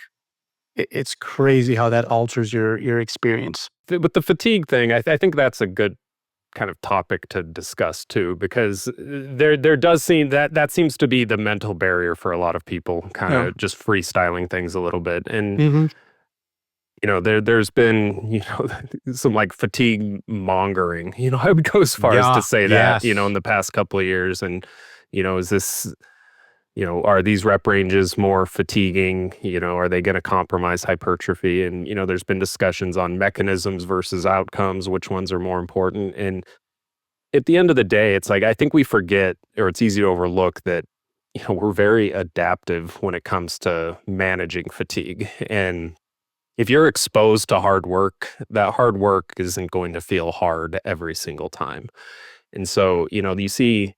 it's crazy how that alters your experience. With the fatigue thing, I think that's a good kind of topic to discuss too, because there does seem that seems to be the mental barrier for a lot of people, kind of just freestyling things a little bit. And there's been some like fatigue mongering. I would go as far as to say that Yes. in the past couple of years. And is this are these rep ranges more fatiguing? Are they going to compromise hypertrophy? And, there's been discussions on mechanisms versus outcomes, which ones are more important. And at the end of the day, it's like, I think we forget, or it's easy to overlook that, we're very adaptive when it comes to managing fatigue. And if you're exposed to hard work, that hard work isn't going to feel hard every single time. And so, you see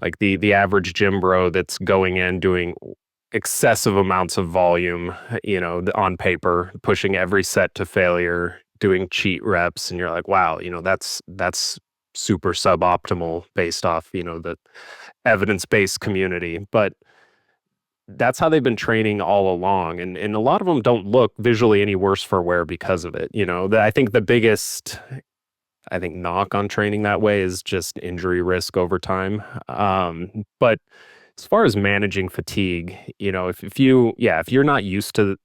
like the average gym bro that's going in doing excessive amounts of volume, on paper, pushing every set to failure, doing cheat reps, and you're like, wow, that's super suboptimal based off, the evidence-based community. But that's how they've been training all along. And a lot of them don't look visually any worse for wear because of it. I think the biggest knock on training that way is just injury risk over time. But as far as managing fatigue, if you're not used to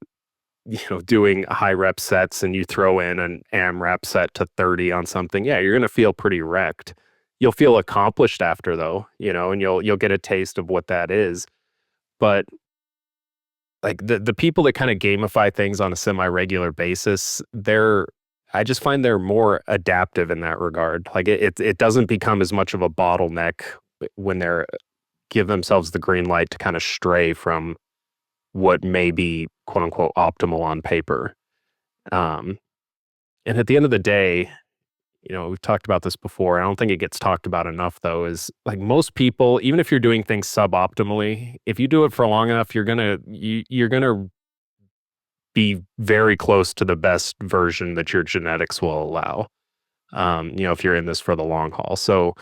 doing high rep sets and you throw in an AMRAP set to 30 on something, yeah, you're going to feel pretty wrecked. You'll feel accomplished after though, and you'll get a taste of what that is. But like the people that kind of gamify things on a semi-regular basis, I just find they're more adaptive in that regard. Like it doesn't become as much of a bottleneck when they're give themselves the green light to kind of stray from what may be quote unquote optimal on paper. Um, and at the end of the day, we've talked about this before. I don't think it gets talked about enough though, is like most people, even if you're doing things suboptimally, if you do it for long enough, you're gonna be very close to the best version that your genetics will allow. If you're in this for the long haul. So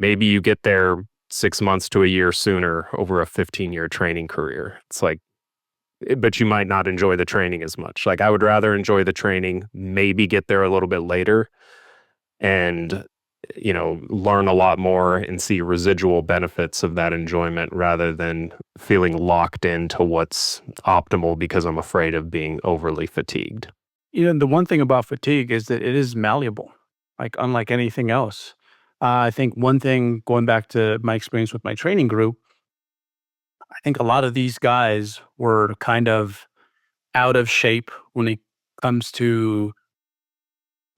maybe you get there 6 months to a year sooner over a 15-year training career. It's like, but you might not enjoy the training as much. Like I would rather enjoy the training, maybe get there a little bit later and, learn a lot more and see residual benefits of that enjoyment rather than feeling locked into what's optimal because I'm afraid of being overly fatigued. The one thing about fatigue is that it is malleable, like unlike anything else. I think one thing, going back to my experience with my training group, I think a lot of these guys were kind of out of shape when it comes to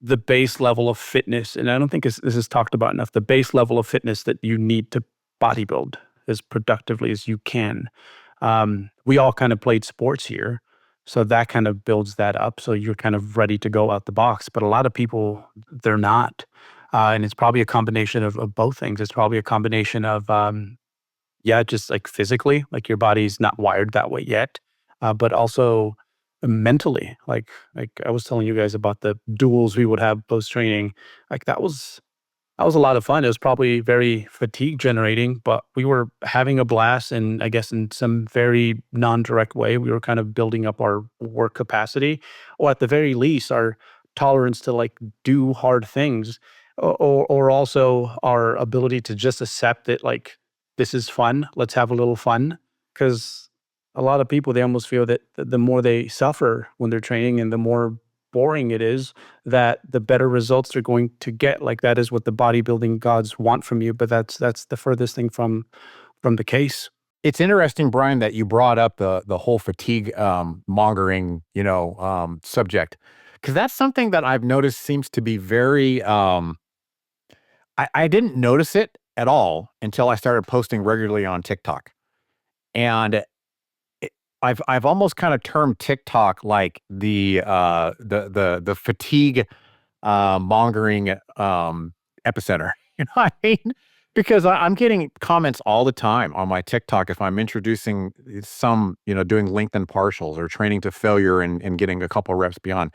the base level of fitness. And I don't think this is talked about enough, the base level of fitness that you need to bodybuild as productively as you can. We all kind of played sports here. So that kind of builds that up. So you're kind of ready to go out the box. But a lot of people, they're not. And it's probably a combination of both things. It's probably a combination of, just like physically, like your body's not wired that way yet, but also mentally. Like I was telling you guys about the duels we would have post training. Like that was a lot of fun. It was probably very fatigue generating, but we were having a blast. And I guess in some very non-direct way, we were kind of building up our work capacity, or at the very least, our tolerance to like do hard things, or also our ability to just accept that like, this is fun. Let's have a little fun. Because a lot of people, they almost feel that the more they suffer when they're training and the more boring it is, that the better results they're going to get. Like that is what the bodybuilding gods want from you, but that's the furthest thing from the case. It's interesting, Brian, that you brought up the whole fatigue mongering, subject, because that's something that I've noticed seems to be very. I didn't notice it at all until I started posting regularly on TikTok, and I've almost kind of termed TikTok like the fatigue mongering epicenter. You know what I mean? Because I'm getting comments all the time on my TikTok if I'm introducing some, doing lengthened partials or training to failure and getting a couple reps beyond.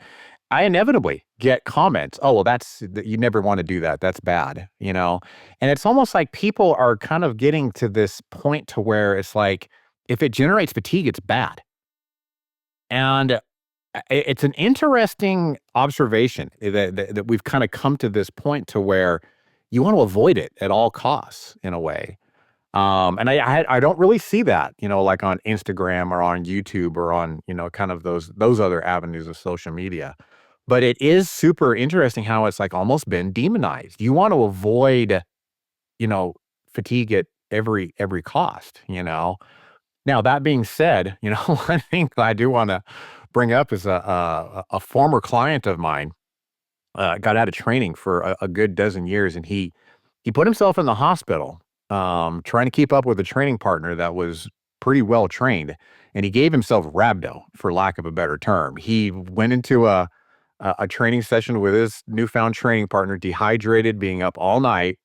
I inevitably get comments, oh, well, you never want to do that. That's bad, And it's almost like people are kind of getting to this point to where it's like, if it generates fatigue, it's bad. And it's an interesting observation that we've kind of come to this point to where you want to avoid it at all costs in a way. And I don't really see that, like on Instagram or on YouTube or on, kind of those other avenues of social media. But it is super interesting how it's like almost been demonized. You want to avoid, fatigue at every cost, Now, that being said, one thing I do want to bring up is a former client of mine got out of training for a good dozen years, and he put himself in the hospital trying to keep up with a training partner that was pretty well trained, and he gave himself rhabdo, for lack of a better term. He went into a training session with his newfound training partner, dehydrated, being up all night,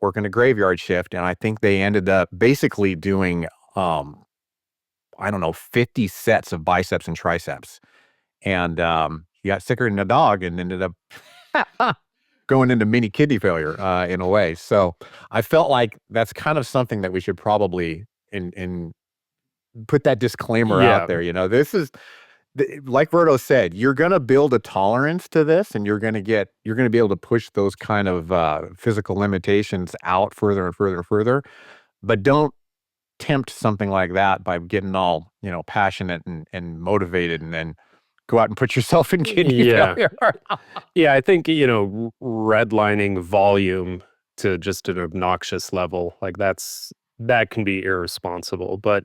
working a graveyard shift, and I think they ended up basically doing I don't know, 50 sets of biceps and triceps. And he got sicker than a dog and ended up going into mini kidney failure in a way. So I felt like that's kind of something that we should probably in put that disclaimer out there. This is like Verto said, you're going to build a tolerance to this, and you're going to be able to push those kind of physical limitations out further and further and further. But don't tempt something like that by getting all, passionate and motivated and then go out and put yourself in kidney Yeah. failure. Yeah, I think, redlining volume to just an obnoxious level, like that can be irresponsible. But,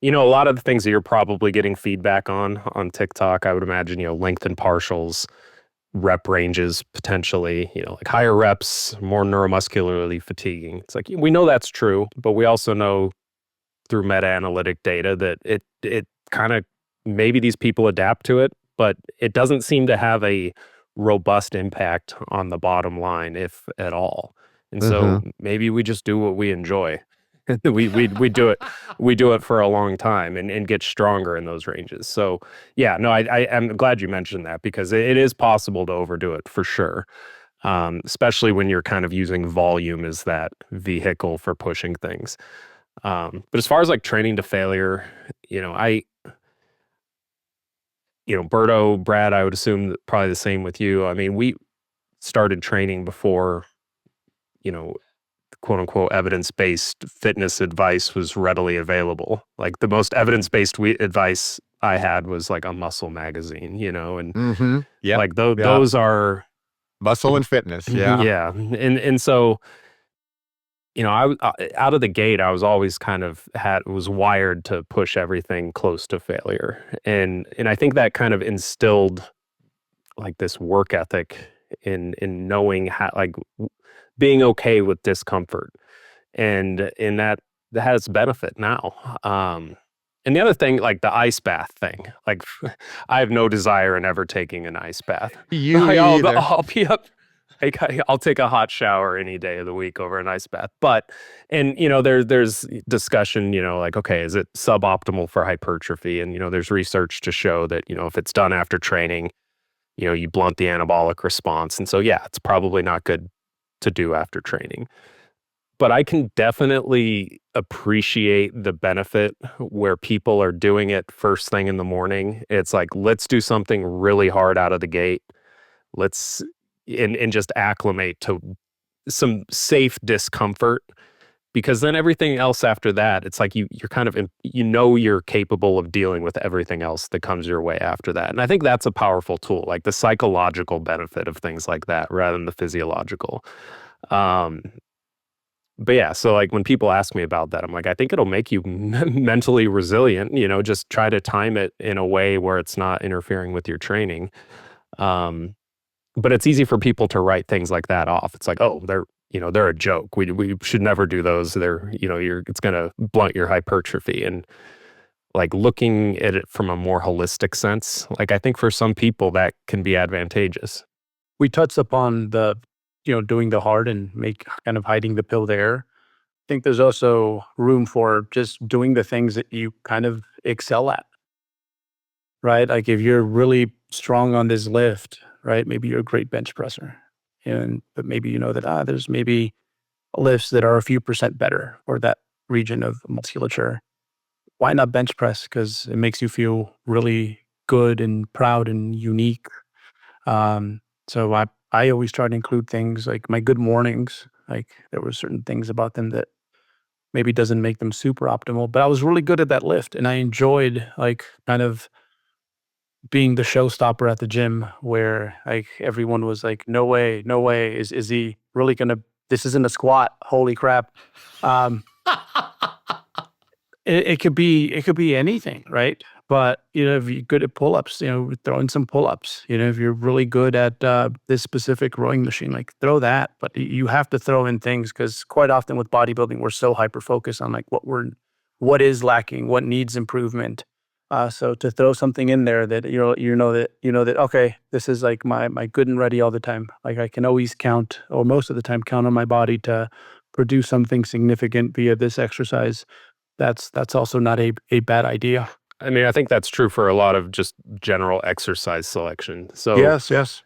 a lot of the things that you're probably getting feedback on TikTok, I would imagine, length and partials, rep ranges potentially, like higher reps, more neuromuscularly fatiguing. It's like we know that's true, but we also know through meta-analytic data that it kind of maybe these people adapt to it, but it doesn't seem to have a robust impact on the bottom line, if at all. And so maybe we just do what we enjoy. We do it for a long time and get stronger in those ranges. So yeah, no, I'm glad you mentioned that because it is possible to overdo it for sure. Especially when you're kind of using volume as that vehicle for pushing things. But as far as like training to failure, Berto, Brad, I would assume that probably the same with you. I mean, we started training before, quote unquote, evidence-based fitness advice was readily available. Like the most evidence-based advice I had was like a muscle magazine, and Yeah. like those are Muscle and fitness. Yeah. yeah. And so, I out of the gate, I was always kind of was wired to push everything close to failure. And I think that kind of instilled like this work ethic in knowing how, like being okay with discomfort. And that has benefit now. And the other thing, like the ice bath thing, like I have no desire in ever taking an ice bath. I'll be up. I'll take a hot shower any day of the week over an ice bath. But, and, there's discussion, like, okay, is it suboptimal for hypertrophy? And, there's research to show that, if it's done after training, you blunt the anabolic response. And so, yeah, it's probably not good to do after training. But I can definitely appreciate the benefit where people are doing it first thing in the morning. It's like, let's do something really hard out of the gate. Let's and just acclimate to some safe discomfort, because then everything else after that, it's like you're kind of you're capable of dealing with everything else that comes your way after that. And I think that's a powerful tool, like the psychological benefit of things like that rather than the physiological. But yeah, so like when people ask me about that, I'm like, I think it'll make you mentally resilient, just try to time it in a way where it's not interfering with your training. But it's easy for people to write things like that off. It's like, oh, they're a joke. We should never do those. It's going to blunt your hypertrophy. And like looking at it from a more holistic sense, like I think for some people that can be advantageous. We touched upon the, doing the hard and kind of hiding the pill there. I think there's also room for just doing the things that you kind of excel at, right? Like if you're really strong on this lift, right? Maybe you're a great bench presser, but maybe you know that there's maybe lifts that are a few percent better for that region of musculature. Why not bench press? Because it makes you feel really good and proud and unique. So I always try to include things like my good mornings. Like there were certain things about them that maybe doesn't make them super optimal, but I was really good at that lift, and I enjoyed like kind of being the showstopper at the gym where like everyone was like, no way, is he really gonna, this isn't a squat, holy crap. It could be anything, right? But if you're good at pull-ups, throw in some pull-ups. If you're really good at this specific rowing machine, like throw that. But you have to throw in things, because quite often with bodybuilding, we're so hyper focused on like what is lacking, what needs improvement. So to throw something in there that you know that okay, this is like my good and ready all the time. Like I can always count, or most of the time count on my body to produce something significant via this exercise. That's also not a bad idea. I mean, I think that's true for a lot of just general exercise selection. So Yes.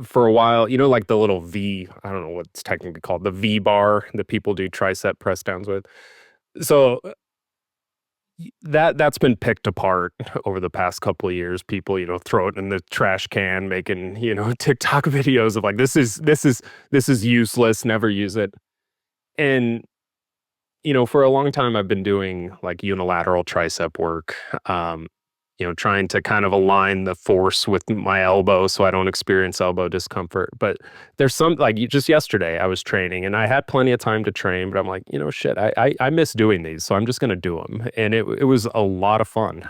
for a while, like the little V, I don't know what it's technically called, the V bar that people do tricep press downs with. So that's been picked apart over the past couple of years. People, throw it in the trash can, making, TikTok videos of like, this is useless, never use it. And for a long time, I've been doing like unilateral tricep work. trying to kind of align the force with my elbow so I don't experience elbow discomfort. But there's some, like just yesterday I was training and I had plenty of time to train, but I'm like, shit, I miss doing these. So I'm just going to do them. And it was a lot of fun.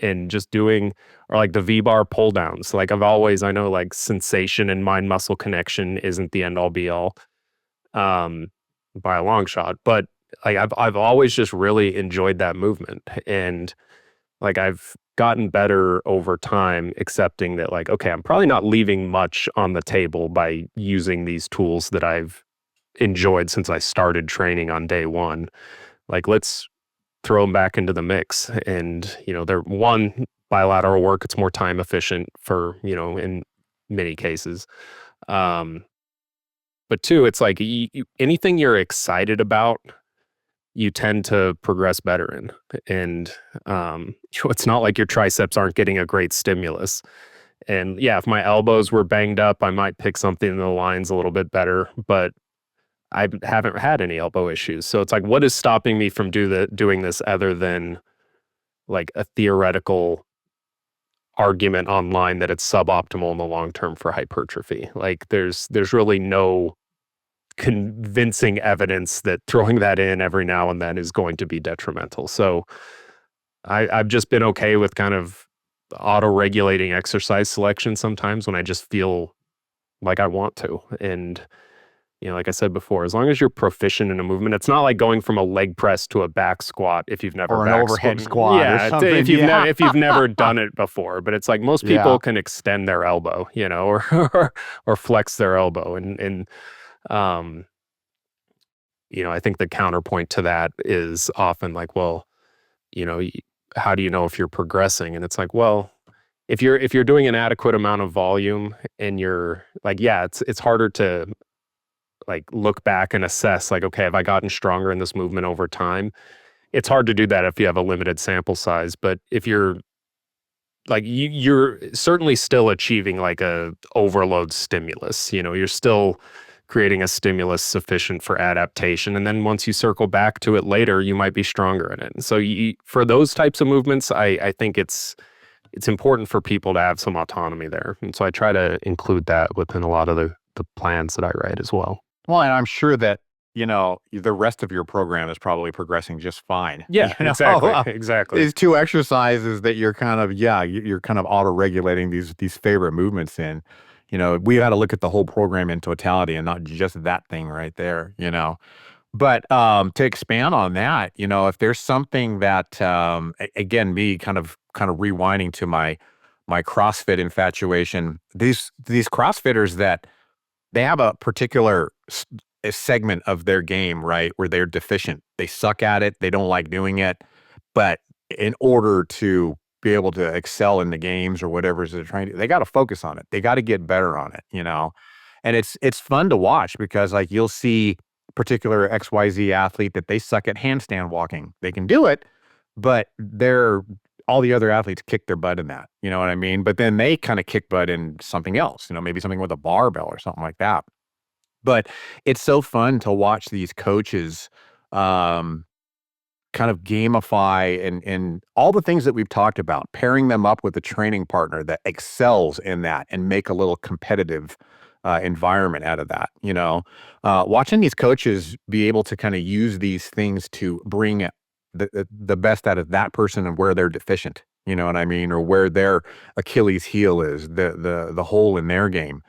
And just doing, or like the V-bar pull downs. Like I know like sensation and mind muscle connection isn't the end all be all, by a long shot, but like I've always just really enjoyed that movement. And like I've gotten better over time accepting that, like, okay, I'm probably not leaving much on the table by using these tools that I've enjoyed since I started training on day one. Like, let's throw them back into the mix. And, they're one, bilateral work, it's more time efficient for, in many cases. But two, it's like anything you're excited about, you tend to progress better in. And it's not like your triceps aren't getting a great stimulus. And yeah, if my elbows were banged up, I might pick something in the lines a little bit better, but I haven't had any elbow issues. So it's like, what is stopping me from doing this other than like a theoretical argument online that it's suboptimal in the long term for hypertrophy? Like there's really no convincing evidence that throwing that in every now and then is going to be detrimental. So I've just been okay with kind of auto-regulating exercise selection sometimes when I just feel like I want to. And, like I said before, as long as you're proficient in a movement, it's not like going from a leg press to a back squat if you've never or an overhead squat yeah, or something. if you've never done it before. But it's like most people can extend their elbow, or flex their elbow. And I think the counterpoint to that is often like, well, how do you know if you're progressing? And it's like, well, if you're doing an adequate amount of volume and you're like, yeah, it's harder to like look back and assess like, okay, have I gotten stronger in this movement over time? It's hard to do that if you have a limited sample size. But if you're like, you're certainly still achieving like a overload stimulus, you're still creating a stimulus sufficient for adaptation. And then once you circle back to it later, you might be stronger in it. And so for those types of movements, I think it's important for people to have some autonomy there. And so I try to include that within a lot of the plans that I write as well. Well, and I'm sure that, the rest of your program is probably progressing just fine. Yeah, exactly. These two exercises that you're kind of, you're kind of auto-regulating these favorite movements in. We got to look at the whole program in totality and not just that thing right there, But to expand on that, if there's something that, again, me kind of rewinding to my CrossFit infatuation, these CrossFitters that they have a particular a segment of their game, right, where they're deficient. They suck at it. They don't like doing it. But in order to be able to excel in the games or whatever they're trying to, they got to focus on it. They got to get better on it, And it's fun to watch because like you'll see particular XYZ athlete that they suck at handstand walking. They can do it, but all the other athletes kick their butt in that. You know what I mean? But then they kind of kick butt in something else, maybe something with a barbell or something like that. But it's so fun to watch these coaches kind of gamify and all the things that we've talked about, pairing them up with a training partner that excels in that and make a little competitive environment out of that. Watching these coaches be able to kind of use these things to bring the best out of that person and where they're deficient, you know what I mean, or where their Achilles heel is, the hole in their game.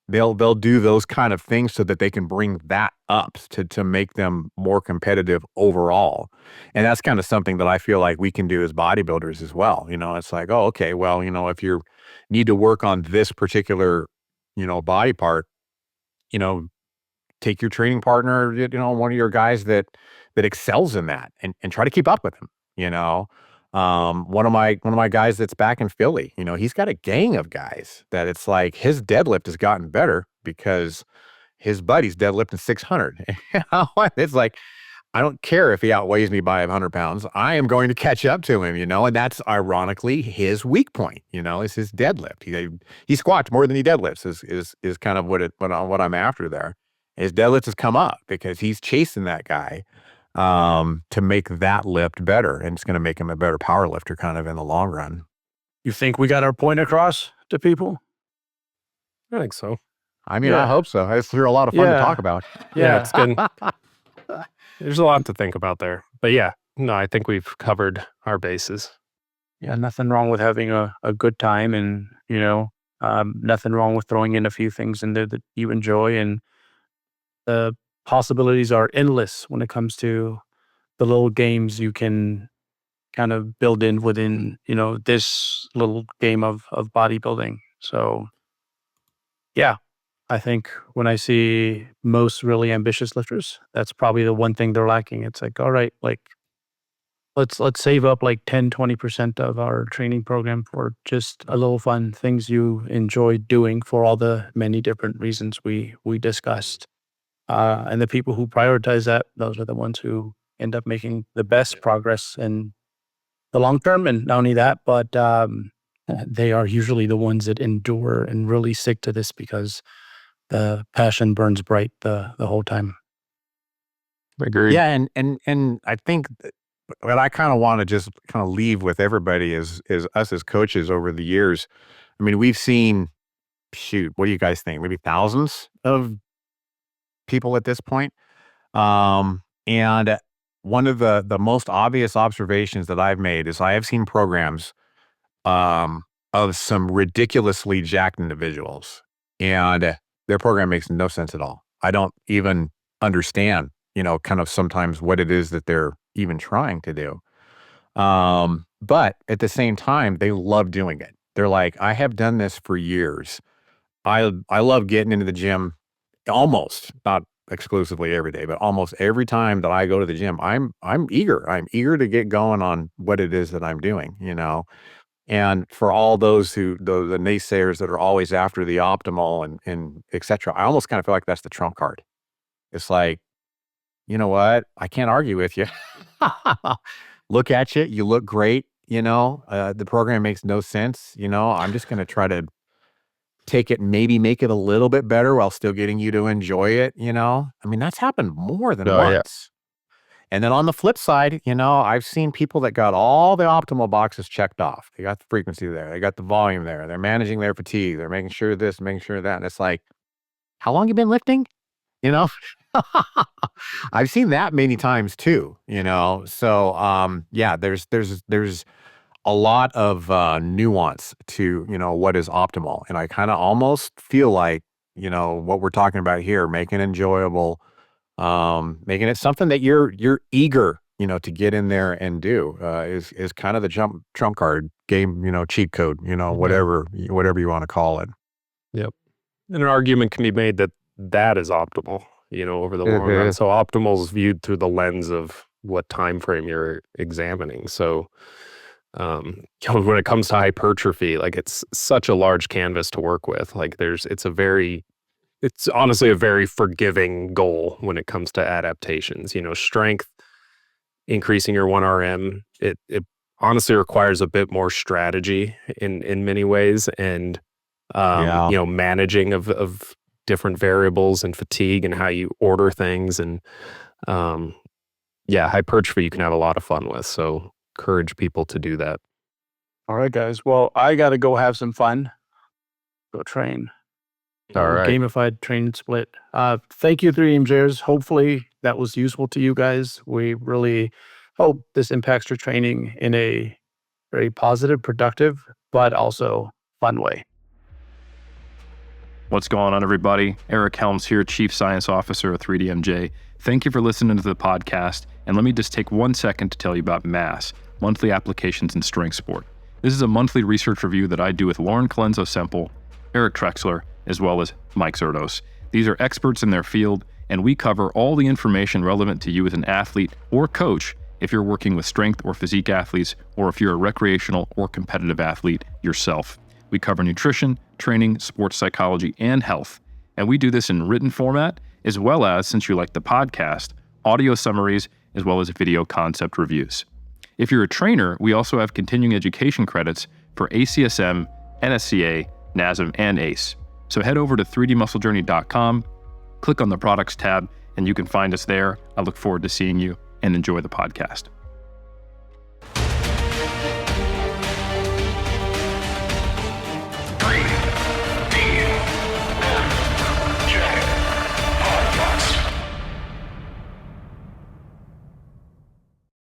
They'll do those kind of things so that they can bring that up to make them more competitive overall. And that's kind of something that I feel like we can do as bodybuilders as well. It's like, oh, okay, well, if you need to work on this particular, body part, take your training partner, one of your guys that excels in that and try to keep up with him, One of my guys that's back in Philly, he's got a gang of guys that it's like his deadlift has gotten better because his buddy's deadlifting 600. It's like, I don't care if he outweighs me by 100 pounds. I am going to catch up to him, and that's ironically his weak point, is his deadlift. He squats more than he deadlifts is kind of what I'm after there. His deadlift has come up because he's chasing that guy. to make that lift better. And it's going to make him a better power lifter kind of in the long run. You think we got our point across to people? I think so. I mean, Yeah. I hope so. It's a lot of fun to talk about. Yeah, it's good. There's a lot to think about there. But yeah, no, I think we've covered our bases. Yeah, nothing wrong with having a good time, and nothing wrong with throwing in a few things in there that you enjoy, and the possibilities are endless when it comes to the little games you can kind of build in within, this little game of bodybuilding. So yeah, I think when I see most really ambitious lifters, that's probably the one thing they're lacking. It's like, all right, like let's save up like 10-20% of our training program for just a little fun things you enjoy doing for all the many different reasons we discussed. And the people who prioritize that, those are the ones who end up making the best progress in the long term. And not only that, but they are usually the ones that endure and really stick to this because the passion burns bright the whole time. Agreed. Yeah, and I think what I kind of want to just kind of leave with everybody is us as coaches over the years. I mean, we've seen, what do you guys think? Maybe thousands of people at this point. And one of the most obvious observations that I've made is I have seen programs of some ridiculously jacked individuals, and their program makes no sense at all. I don't even understand, kind of sometimes what it is that they're even trying to do. But at the same time, they love doing it. They're like, I have done this for years. I love getting into the gym almost, not exclusively every day, but almost every time that I go to the gym, I'm eager. I'm eager to get going on what it is that I'm doing, And for all the naysayers that are always after the optimal and et cetera, I almost kind of feel like that's the trump card. It's like, you know what? I can't argue with you. Look at you. You look great. The program makes no sense. I'm just going to try to take it, maybe make it a little bit better while still getting you to enjoy it. I mean, that's happened more than once. And then on the flip side, I've seen people that got all the optimal boxes checked off. They got the frequency there. They got the volume there. They're managing their fatigue. They're making sure this, making sure that. And it's like, how long you been lifting? I've seen that many times too, So, yeah, there's a lot of nuance to, what is optimal. And I kind of almost feel like, what we're talking about here, making it enjoyable, making it something that you're eager, to get in there and do, is kind of the trump card game, cheat code, whatever you want to call it. Yep. And an argument can be made that is optimal, over the long run. So optimal is viewed through the lens of what time frame you're examining. So when it comes to hypertrophy, like it's such a large canvas to work with. Like it's honestly a very forgiving goal when it comes to adaptations. Strength, increasing your 1RM, it honestly requires a bit more strategy in many ways, and managing of different variables and fatigue and how you order things, and hypertrophy you can have a lot of fun with. So encourage people to do that. All right, guys. Well, I got to go have some fun. Go train. All right. Gamified train split. Thank you, 3DMJers. Hopefully that was useful to you guys. We really hope this impacts your training in a very positive, productive, but also fun way. What's going on, everybody? Eric Helms here, Chief Science Officer of 3DMJ. Thank you for listening to the podcast. And let me just take 1 second to tell you about MASS, Monthly Applications in Strength Sport. This is a monthly research review that I do with Lauren Colenso-Semple, Eric Trexler, as well as Mike Zerdos. These are experts in their field, and we cover all the information relevant to you as an athlete or coach if you're working with strength or physique athletes, or if you're a recreational or competitive athlete yourself. We cover nutrition, training, sports psychology, and health. And we do this in written format, as well as, since you like the podcast, audio summaries, as well as video concept reviews. If you're a trainer, we also have continuing education credits for ACSM, NSCA, NASM, and ACE. So head over to 3dmusclejourney.com, click on the products tab, and you can find us there. I look forward to seeing you and enjoy the podcast.